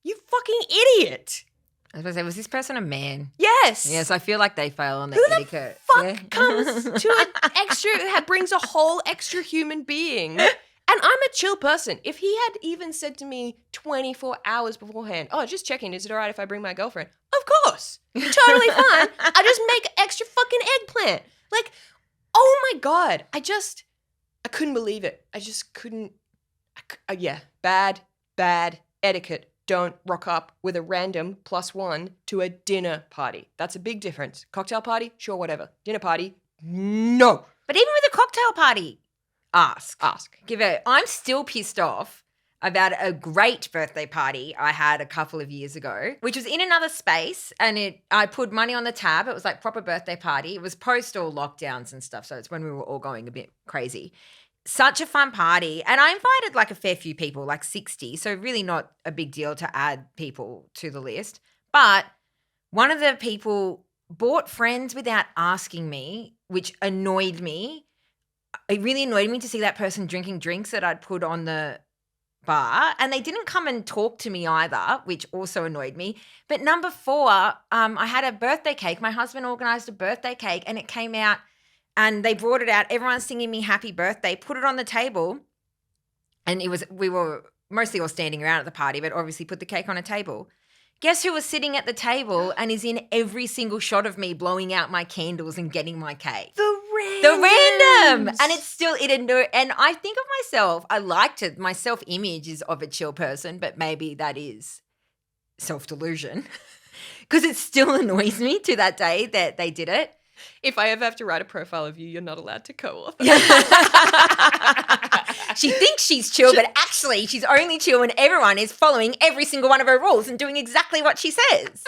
you fucking idiot. I was going to say, was this person a man? Yes. Yes, I feel like they fail on the Who the etiquette. fuck comes to an extra, brings a whole extra human being? And I'm a chill person. If he had even said to me 24 hours beforehand, oh, just checking, is it all right if I bring my girlfriend? Of course. Totally fine. I just make extra fucking eggplant. Like, oh my God. I couldn't believe it. I just couldn't. Yeah. Bad etiquette. Don't rock up with a random +1 to a dinner party. That's a big difference. Cocktail party? Sure, whatever. Dinner party? No. But even with a cocktail party, ask. Give it. I'm still pissed off about a great birthday party I had a couple of years ago, which was in another space, and I put money on the tab. It was like proper birthday party. It was post all lockdowns and stuff, so it's when we were all going a bit crazy. Such a fun party. And I invited like a fair few people, like 60, so really not a big deal to add people to the list. But one of the people brought friends without asking me, which annoyed me. It really annoyed me to see that person drinking drinks that I'd put on the bar, and they didn't come and talk to me either, which also annoyed me. But number 4, I had a birthday cake. My husband organised a birthday cake, and it came out, and they brought it out. Everyone's singing me happy birthday, put it on the table, and we were mostly all standing around at the party, but obviously put the cake on a table. Guess who was sitting at the table and is in every single shot of me blowing out my candles and getting my cake? The random. And it's still, and I think of myself, I liked it. My self-image is of a chill person, but maybe that is self-delusion because it still annoys me to that day that they did it. If I ever have to write a profile of you, you're not allowed to co-author. She thinks she's chill, but actually she's only chill when everyone is following every single one of her rules and doing exactly what she says.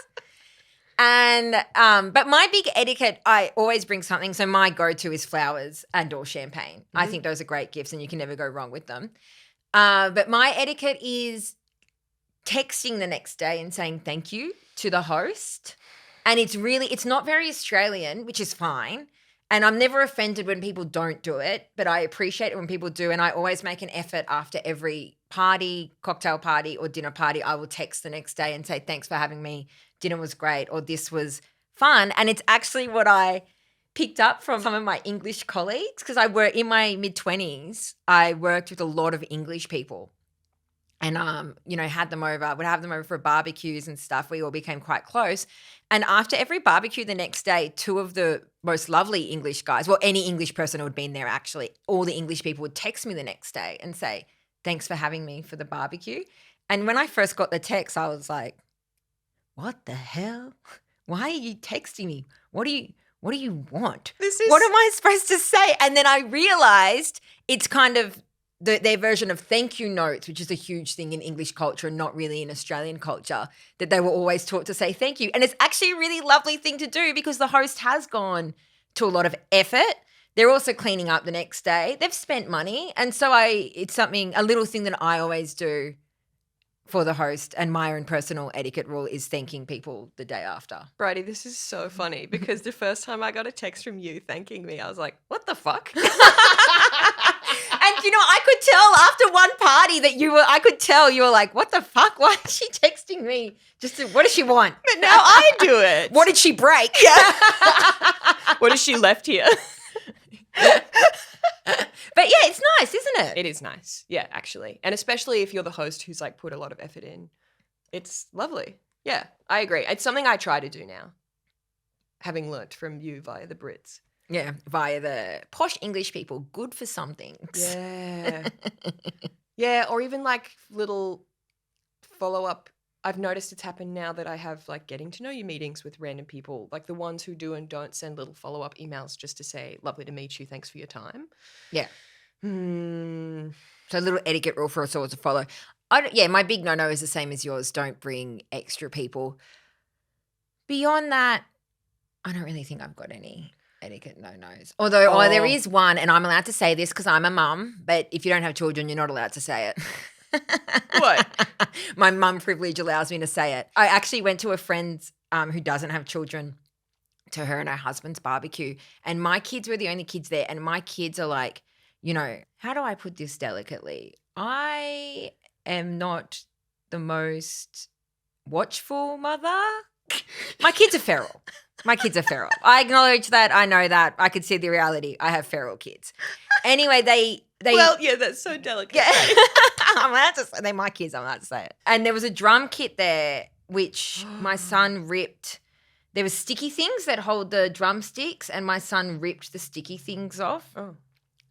And but my big etiquette, I always bring something. So my go-to is flowers and or champagne. Mm-hmm. I think those are great gifts and you can never go wrong with them. But my etiquette is texting the next day and saying thank you to the host. And it's not very Australian, which is fine. And I'm never offended when people don't do it, but I appreciate it when people do. And I always make an effort after every party, cocktail party or dinner party. I will text the next day and say, thanks for having me. Dinner was great, or this was fun. And it's actually what I picked up from some of my English colleagues, because I work in my mid-20s. I worked with a lot of English people. And, had them over, would have them over for barbecues and stuff. We all became quite close. And after every barbecue the next day, 2 of the most lovely English guys, well, any English person who had been there actually, all the English people would text me the next day and say, thanks for having me for the barbecue. And when I first got the text, I was like, what the hell? Why are you texting me? What do you want? What am I supposed to say? And then I realized it's kind of their version of thank you notes, which is a huge thing in English culture and not really in Australian culture, that they were always taught to say thank you. And it's actually a really lovely thing to do because the host has gone to a lot of effort. They're also cleaning up the next day. They've spent money. And so it's a little thing that I always do for the host, and my own personal etiquette rule is thanking people the day after. Bridie, this is so funny because the first time I got a text from you thanking me, I was like, what the fuck? And, I could tell after one party that I could tell you were like, what the fuck? Why is she texting me? What does she want? But now I do it. What did she break? Yeah. What has she left here? But yeah, it's nice, isn't it? It is nice. Yeah, actually. And especially if you're the host who's like put a lot of effort in. It's lovely. Yeah, I agree. It's something I try to do now, having learnt from you via the Brits. Yeah, via the posh English people, good for some things. Yeah. Yeah, or even like little follow-up I've noticed it's happened now that I have like getting to know you meetings with random people, like the ones who do and don't send little follow-up emails just to say, lovely to meet you, thanks for your time. Yeah. Hmm. So a little etiquette rule for us all to follow. My big no-no is the same as yours. Don't bring extra people. Beyond that, I don't really think I've got any etiquette no-nos. Although there is one, and I'm allowed to say this because I'm a mum, but if you don't have children, you're not allowed to say it. What? My mum privilege allows me to say it. I actually went to a friend's who doesn't have children, to her and her husband's barbecue, and my kids were the only kids there, and my kids are like, how do I put this delicately? I am not the most watchful mother. My kids are feral. I acknowledge that. I know that. I could see the reality. I have feral kids. Anyway, they Well, yeah, that's so delicate. Yeah. I'm allowed to say they're my kids. I'm allowed to say it. And there was a drum kit there, which my son ripped. There were sticky things that hold the drumsticks, and my son ripped the sticky things off. Oh.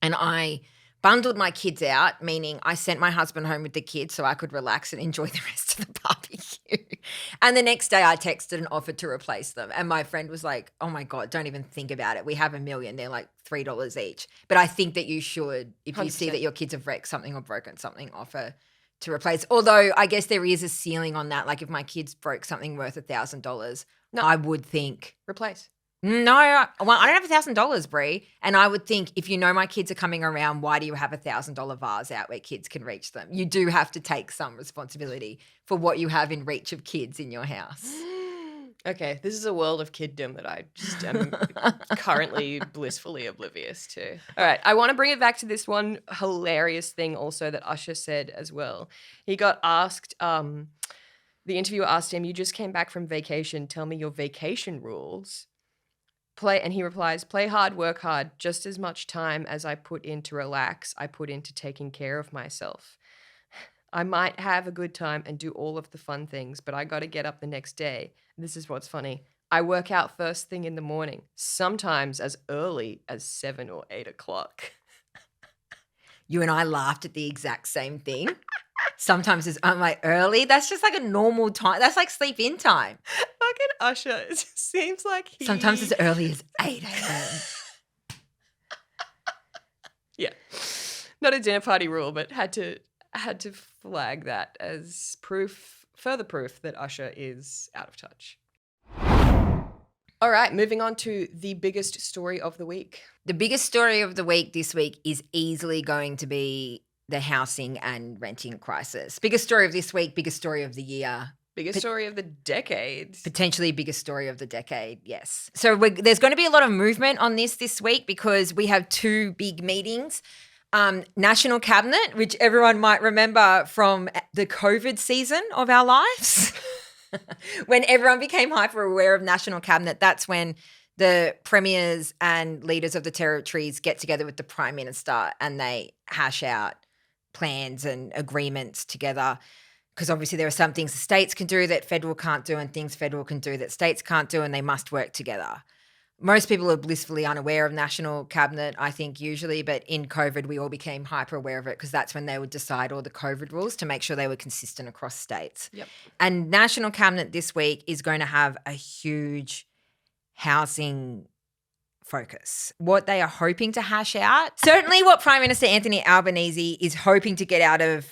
And I bundled my kids out, meaning I sent my husband home with the kids so I could relax and enjoy the rest of the barbecue. And the next day I texted and offered to replace them. And my friend was like, oh my God, don't even think about it. We have $1 million. They're like $3 each. But I think that you should, if you 100%. see that your kids have wrecked something or broken something, offer to replace. Although I guess there is a ceiling on that. Like if my kids broke something worth $1,000, No. I would think. Replace. No, I don't have $1,000, Bri. And I would think if you know my kids are coming around, why do you have $1,000 vase out where kids can reach them? You do have to take some responsibility for what you have in reach of kids in your house. Okay, this is a world of kiddom that I just am currently blissfully oblivious to. All right, I want to bring it back to this one hilarious thing also that Usher said as well. He got asked, the interviewer asked him, you just came back from vacation, tell me your vacation rules. And he replies, play hard, work hard, just as much time as I put in to relax, I put into taking care of myself. I might have a good time and do all of the fun things, but I got to get up the next day. This is what's funny. I work out first thing in the morning, sometimes as early as 7 or 8 o'clock. You and I laughed at the exact same thing. Sometimes I'm like early. That's just like a normal time. That's like sleep in time. Fucking Usher. It just seems like he... Sometimes as early as 8 a.m. Yeah. Not a dinner party rule, but had to flag that as further proof that Usher is out of touch. All right, moving on to the biggest story of the week. The biggest story of the week this week is easily going to be the housing and renting crisis. Biggest story of this week, biggest story of the year. Biggest story of the decade. Potentially biggest story of the decade, yes. So there's going to be a lot of movement on this week because we have two big meetings. National Cabinet, which everyone might remember from the COVID season of our lives. When everyone became hyper aware of National Cabinet, that's when the premiers and leaders of the territories get together with the Prime Minister and they hash out plans and agreements together. Because obviously there are some things the states can do that federal can't do and things federal can do that states can't do, and they must work together. Most people are blissfully unaware of National Cabinet, I think, usually, but in COVID we all became hyper aware of it because that's when they would decide all the COVID rules to make sure they were consistent across states. Yep. And National Cabinet this week is going to have a huge housing focus. What they are hoping to hash out, certainly what Prime Minister Anthony Albanese is hoping to get out of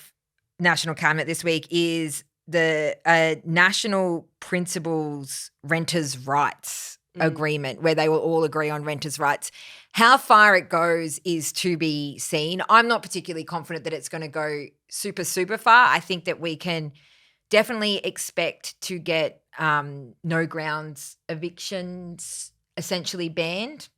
National Cabinet this week is the National Principles Renters' Rights Agreement, where they will all agree on renters' rights. How far it goes is to be seen. I'm not particularly confident that it's going to go super, super far. I think that we can definitely expect to get no grounds evictions essentially banned,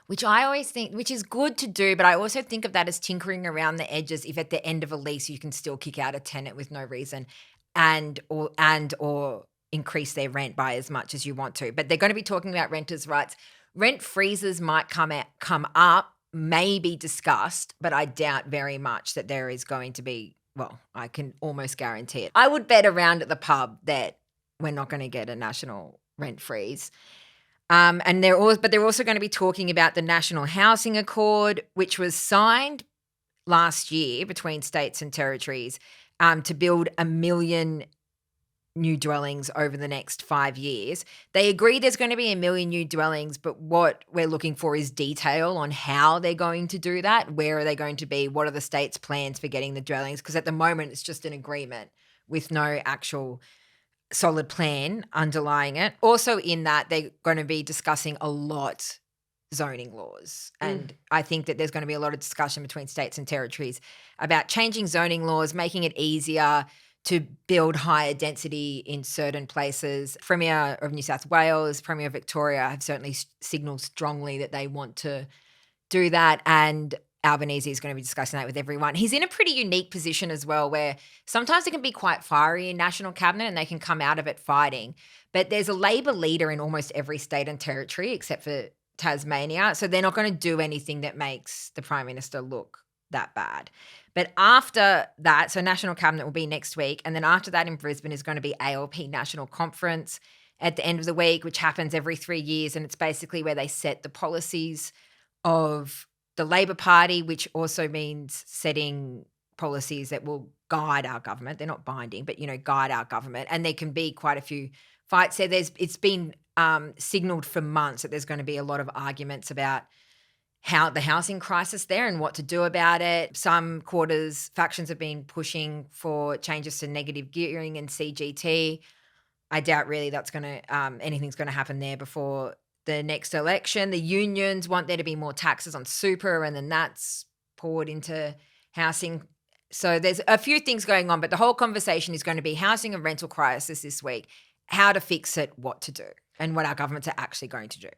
which I always think, which is good to do, but I also think of that as tinkering around the edges if at the end of a lease you can still kick out a tenant with no reason and or increase their rent by as much as you want to. But they're going to be talking about renters' rights. Rent freezes might come up, may be discussed, but I doubt very much that there is going to be, well, I can almost guarantee it. I would bet around at the pub that we're not going to get a national rent freeze. And they're also going to be talking about the National Housing Accord, which was signed last year between states and territories to build 1 million new dwellings over the next 5 years. They agree there's going to be 1 million new dwellings, but what we're looking for is detail on how they're going to do that. Where are they going to be? What are the state's plans for getting the dwellings? Because at the moment, it's just an agreement with no actual solid plan underlying it. Also in that, they're going to be discussing a lot zoning laws. And I think that there's going to be a lot of discussion between states and territories about changing zoning laws, making it easier to build higher density in certain places. Premier of New South Wales, Premier of Victoria have certainly signalled strongly that they want to do that, and Albanese is going to be discussing that with everyone. He's in a pretty unique position as well, where sometimes it can be quite fiery in National Cabinet and they can come out of it fighting. But there's a Labor leader in almost every state and territory except for Tasmania, so they're not going to do anything that makes the Prime Minister look that bad. But after that, so National Cabinet will be next week, and then after that in Brisbane is going to be ALP National Conference at the end of the week, which happens every 3 years, and it's basically where they set the policies of the Labor Party, which also means setting policies that will guide our government. They're not binding, but, guide our government. And there can be quite a few fights there. It's been signalled for months that there's going to be a lot of arguments about how the housing crisis there and what to do about it. Some factions have been pushing for changes to negative gearing and CGT. I doubt really that's going to anything's going to happen there before the next election. The unions want there to be more taxes on super, and then that's poured into housing. So there's a few things going on, but the whole conversation is going to be housing and rental crisis this week, how to fix it, what to do, and what our governments are actually going to do.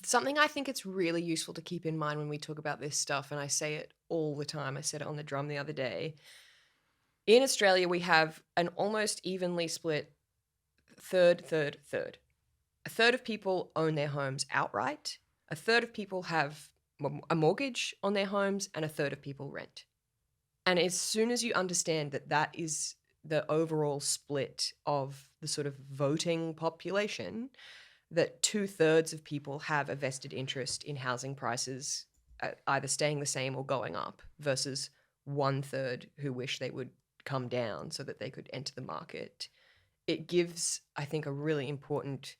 Something I think it's really useful to keep in mind when we talk about this stuff, and I say it all the time, I said it on the drum the other day, in Australia we have an almost evenly split third. A third of people own their homes outright, a third of people have a mortgage on their homes, and a third of people rent. And as soon as you understand that that is the overall split of the sort of voting population, that 2/3 of people have a vested interest in housing prices either staying the same or going up, versus 1/3 who wish they would come down so that they could enter the market. It gives, I think, a really important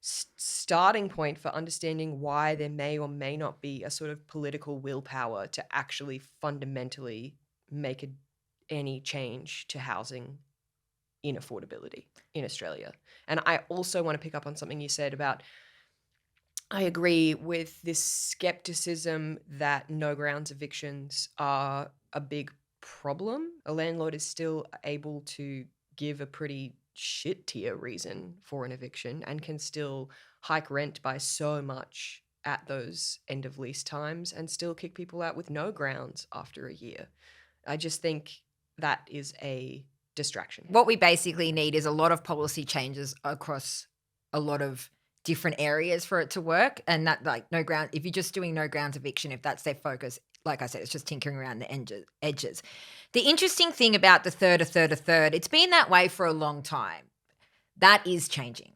starting point for understanding why there may or may not be a sort of political willpower to actually fundamentally make any change to housing in affordability in Australia. And I also want to pick up on something you said about, I agree with this skepticism that no grounds evictions are a big problem. A landlord is still able to give a pretty shit tier reason for an eviction and can still hike rent by so much at those end of lease times and still kick people out with no grounds after a year. I just think that is a distraction. What we basically need is a lot of policy changes across a lot of different areas for it to work. And that, like, if you're just doing no grounds eviction, if that's their focus, like I said, it's just tinkering around the edges. The interesting thing about the third, it's been that way for a long time. That is changing.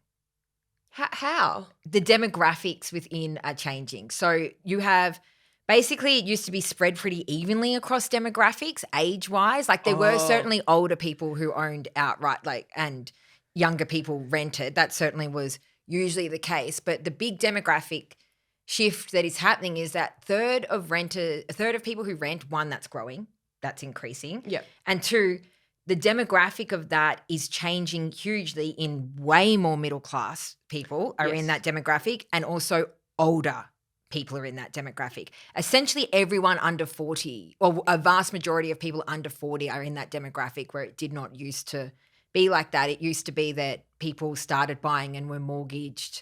How? The demographics within are changing. So you have, basically it used to be spread pretty evenly across demographics, age-wise. Like there were certainly older people who owned outright, and younger people rented. That certainly was usually the case. But the big demographic shift that is happening is that a third of people who rent, one, that's growing, that's increasing. Yep. And two, the demographic of that is changing hugely in way more middle class people are in that demographic, and also older people are in that demographic. Essentially everyone under 40, or a vast majority of people under 40 are in that demographic, where it did not used to be like that. It used to be that people started buying and were mortgaged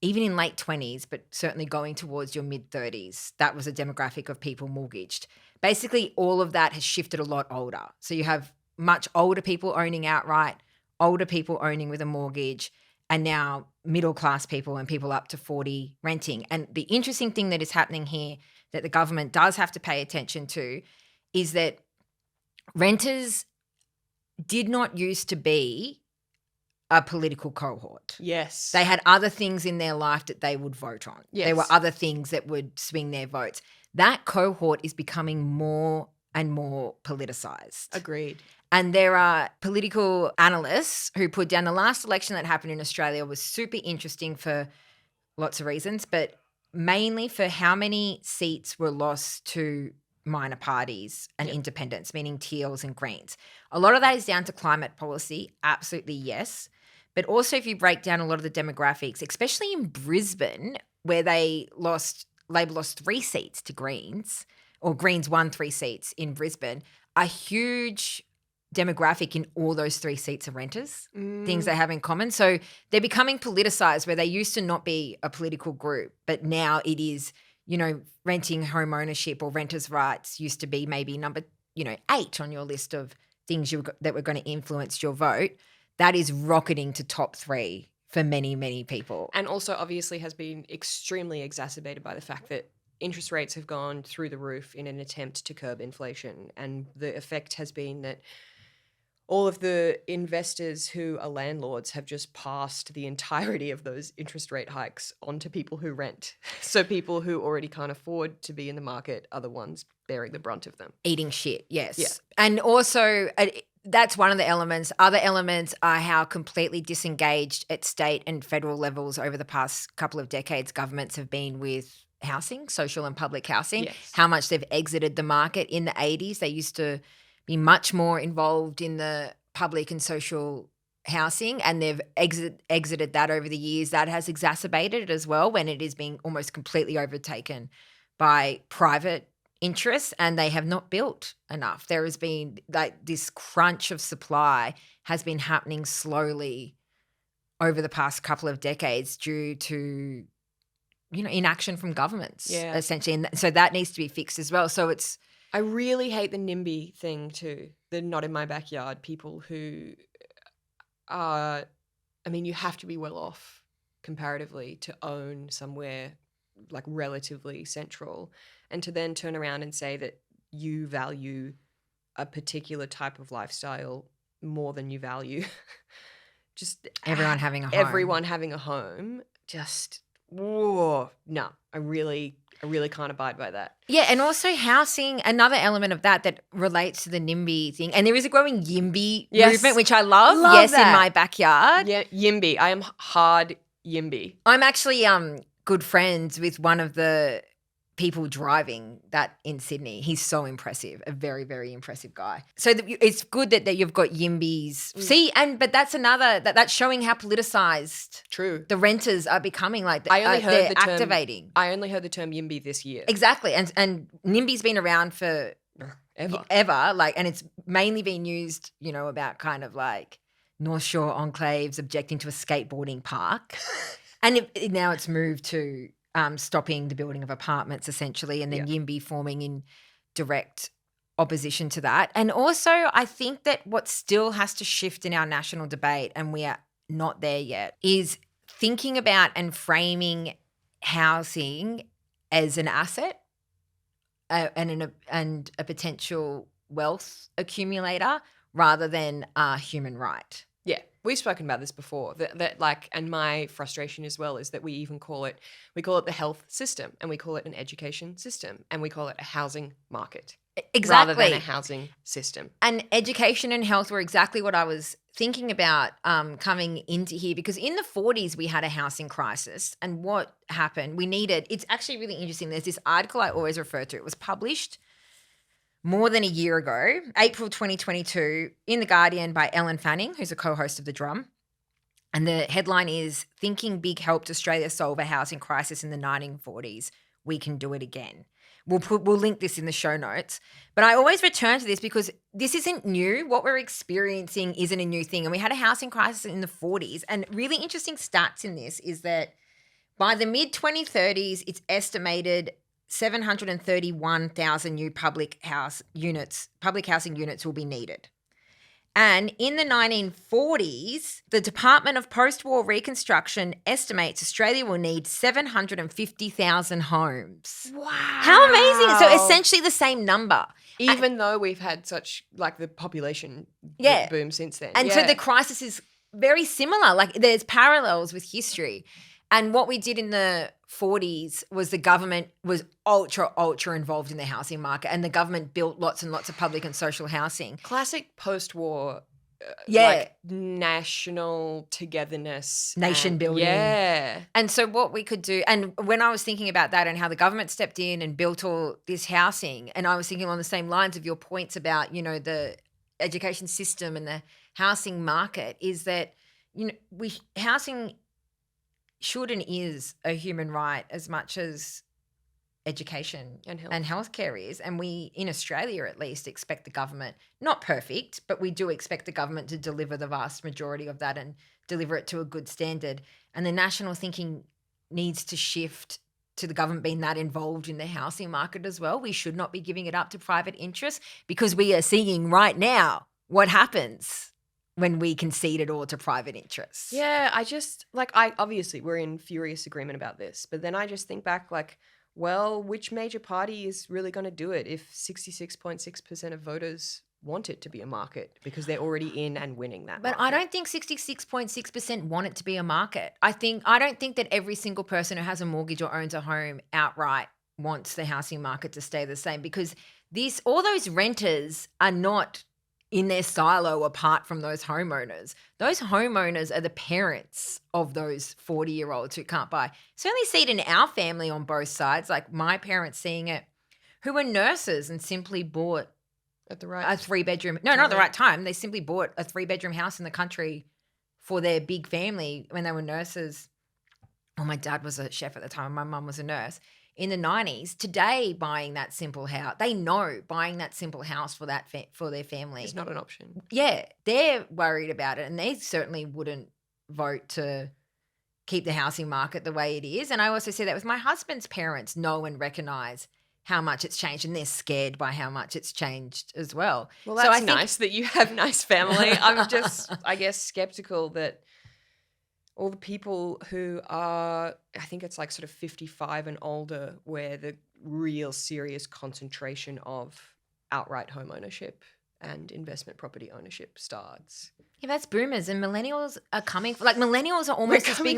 even in late 20s, but certainly going towards your mid-30s. That was a demographic of people mortgaged. Basically, all of that has shifted a lot older. So you have much older people owning outright, older people owning with a mortgage, and now middle-class people and people up to 40 renting. And the interesting thing that is happening here that the government does have to pay attention to is that renters did not used to be a political cohort. Yes. They had other things in their life that they would vote on. Yes. There were other things that would swing their votes. That cohort is becoming more and more politicized. Agreed. And there are political analysts who put down the last election that happened in Australia was super interesting for lots of reasons, but mainly for how many seats were lost to minor parties and independents, meaning Teals and Greens. A lot of that is down to climate policy, absolutely yes. But also if you break down a lot of the demographics, especially in Brisbane, where Labor lost 3 seats to Greens, or Greens won 3 seats in Brisbane, a huge demographic in all those 3 seats are renters, things they have in common. So they're becoming politicized where they used to not be a political group, but now it is, renting home ownership or renters' rights used to be maybe number, 8 on your list of things that were going to influence your vote. That is rocketing to top 3 for many, many people. And also obviously has been extremely exacerbated by the fact that interest rates have gone through the roof in an attempt to curb inflation. And the effect has been that all of the investors who are landlords have just passed the entirety of those interest rate hikes onto people who rent. So people who already can't afford to be in the market are the ones bearing the brunt of them. Eating shit, yes. Yeah. And also that's one of the elements. Other elements are how completely disengaged at state and federal levels over the past couple of decades governments have been with housing, social and public housing, Yes. how much they've exited the market. In the 80s, they used to be much more involved in the public and social housing, and they've exited that over the years. That has exacerbated it as well when it is being almost completely overtaken by private interests, and they have not built enough. There has been this crunch of supply has been happening slowly over the past couple of decades due to inaction from governments, essentially. And so that needs to be fixed as well. So I really hate the NIMBY thing too, the not in my backyard people who are, you have to be well off comparatively to own somewhere like relatively central, and to then turn around and say that you value a particular type of lifestyle more than you value just everyone having a home. Just, whoa, no, I really can't abide by that. Yeah, and also housing, another element of that relates to the NIMBY thing. And there is a growing YIMBY movement, which I love. Yes, that. In my backyard. Yeah, YIMBY. I am hard YIMBY. I'm actually good friends with one of the people driving that in Sydney. He's so impressive, a very, very impressive guy. So it's good that you've got YIMBYs. See, but that's another, that's showing how politicized the renters are becoming. Like they're activating. I only heard the term YIMBY this year. Exactly. And NIMBY's been around for ever. And it's mainly been used, about kind of like North Shore enclaves objecting to a skateboarding park. And now it's moved to stopping the building of apartments essentially, and then YIMBY forming in direct opposition to that. And also I think that what still has to shift in our national debate, and we are not there yet, is thinking about and framing housing as an asset and a potential wealth accumulator rather than a human right. Yeah, we've spoken about this before. And my frustration as well is that we call it the health system, and we call it an education system, and we call it a housing market. Exactly. Rather than a housing system. And education and health were exactly what I was thinking about coming into here, because in the 40s we had a housing crisis, and what happened, it's actually really interesting. There's this article I always refer to. It was published more than a year ago, April 2022, in The Guardian by Ellen Fanning, who's a co-host of The Drum. And the headline is, "Thinking Big Helped Australia Solve a Housing Crisis in the 1940s. We Can Do It Again." We'll link this in the show notes. But I always return to this because this isn't new. What we're experiencing isn't a new thing. And we had a housing crisis in the 40s. And really interesting stats in this is that by the mid-2030s, it's estimated 731,000 new public housing units will be needed. And in the 1940s, the Department of Post-War Reconstruction estimates Australia will need 750,000 homes. Wow. How amazing. So essentially the same number. Even though we've had such the population boom since then. And so the crisis is very similar. Like there's parallels with history. And what we did in the 40s was the government was ultra involved in the housing market, and the government built lots and lots of public and social housing. Classic post-war, Yeah. like national togetherness. Nation building. Yeah. And so what we could do, and when I was thinking about that and how the government stepped in and built all this housing, and I was thinking on the same lines of your points about, you know, the education system and the housing market, is that, you know, housing should and is a human right as much as education and healthcare is. And we, in Australia at least, expect the government, not perfect, but we do expect the government to deliver the vast majority of that and deliver it to a good standard. And the national thinking needs to shift to the government being that involved in the housing market as well. We should not be giving it up to private interests, because we are seeing right now what happens when we concede it all to private interests. Yeah, obviously we're in furious agreement about this, but then I just think back like, well, which major party is really going to do it if 66.6% of voters want it to be a market because they're already in and winning that But market? I don't think 66.6% want it to be a market. I don't think that every single person who has a mortgage or owns a home outright wants the housing market to stay the same, because all those renters are not in their silo apart from those homeowners. Those homeowners are the parents of those 40-year-olds who can't buy. Certainly see it in our family on both sides, like my parents seeing it, who were nurses and simply bought at the right a 3-bedroom. No, not the right time. They simply bought a 3-bedroom house in the country for their big family when they were nurses. Well, my dad was a chef at the time, and my mum was a nurse. In the 90s, today buying that simple house, they know buying that simple house for for their family is not an option. Yeah, they're worried about it, and they certainly wouldn't vote to keep the housing market the way it is. And I also see that with my husband's parents know and recognise how much it's changed, and they're scared by how much it's changed as well. Well, that's nice that you have nice family. I'm just, I guess, skeptical that all the people who are, I think it's like sort of 55 and older, where the real serious concentration of outright home ownership and investment property ownership starts. Yeah, that's boomers, and millennials are coming. Like millennials are almost as big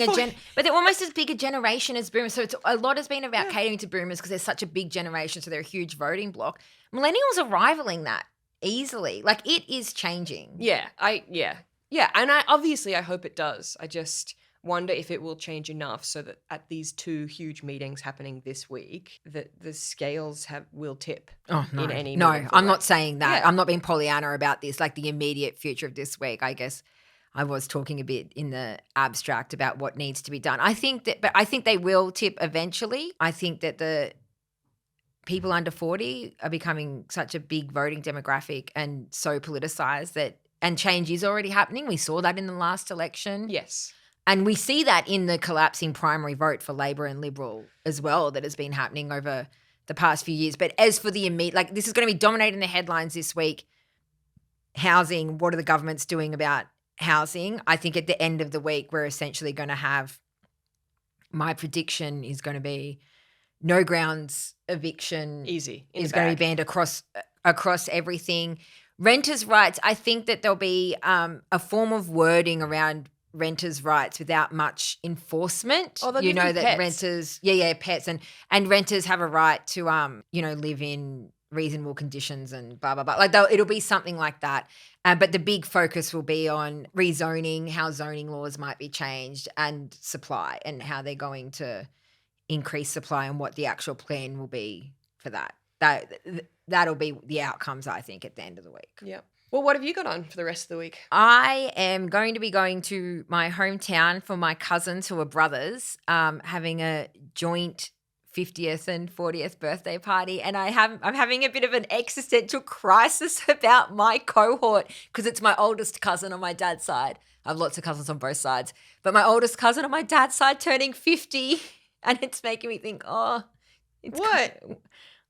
but they're almost as big a generation as boomers. So a lot has been about catering to boomers because they're such a big generation, so they're a huge voting bloc. Millennials are rivaling that easily. Like it is changing. Yeah, and I hope it does. I just wonder if it will change enough so that at these 2 huge meetings happening this week, that the scales will tip. Oh, no. In any No, I'm way. not saying that. Yeah. I'm not being Pollyanna about this. Like the immediate future of this week, I guess I was talking a bit in the abstract about what needs to be done. I think they will tip eventually. I think that the people under 40 are becoming such a big voting demographic and so politicized and change is already happening. We saw that in the last election. Yes. And we see that in the collapsing primary vote for Labor and Liberal as well, that has been happening over the past few years. But as for the immediate, like this is going to be dominating the headlines this week. Housing, what are the governments doing about housing? I think at the end of the week, we're essentially going to have, my prediction is going to be no grounds eviction. Easy. Is going to be banned across everything. Renters' rights, I think that there'll be a form of wording around renters' rights without much enforcement. Oh, you know that pets. renters, pets, and renters have a right to live in reasonable conditions and blah blah blah. Like it'll be something like that. But the big focus will be on rezoning, how zoning laws might be changed, and supply, and how they're going to increase supply, and what the actual plan will be for that. That'll be the outcomes, I think, at the end of the week. Yeah. Well, what have you got on for the rest of the week? I am going to be going to my hometown for my cousins who are brothers, having a joint 50th and 40th birthday party. And I'm having a bit of an existential crisis about my cohort because it's my oldest cousin on my dad's side. I have lots of cousins on both sides. But my oldest cousin on my dad's side turning 50, and it's making me think,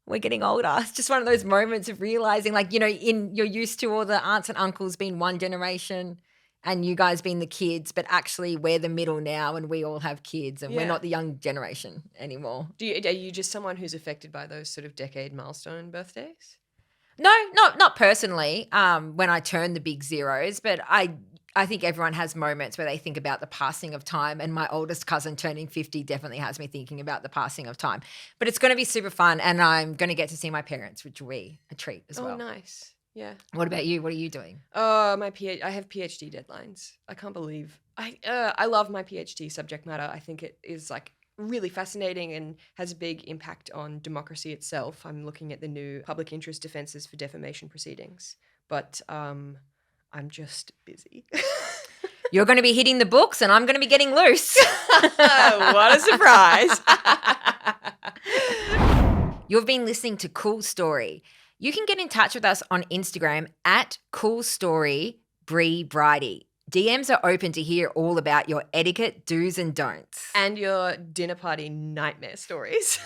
we're getting older. It's just one of those moments of realizing, like, you're used to all the aunts and uncles being one generation and you guys being the kids, but actually we're the middle now and we all have kids and we're not the young generation anymore. Are you just someone who's affected by those sort of decade milestone birthdays? No, not personally, when I turn the big zeros, but I think everyone has moments where they think about the passing of time, and my oldest cousin turning 50 definitely has me thinking about the passing of time. But it's going to be super fun, and I'm going to get to see my parents, which will be a treat as well. Oh, nice. Yeah. What about you? What are you doing? I have PhD deadlines. I can't believe I love my PhD subject matter. I think it is like really fascinating and has a big impact on democracy itself. I'm looking at the new public interest defenses for defamation proceedings, but I'm just busy. You're going to be hitting the books, and I'm going to be getting loose. What a surprise. You've been listening to Cool Story. You can get in touch with us on Instagram at Cool Story Bri Bridie. DMs are open to hear all about your etiquette do's and don'ts. And your dinner party nightmare stories.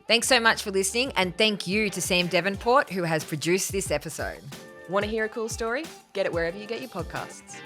Thanks so much for listening, and thank you to Sam Devonport, who has produced this episode. Want to hear a cool story? Get it wherever you get your podcasts.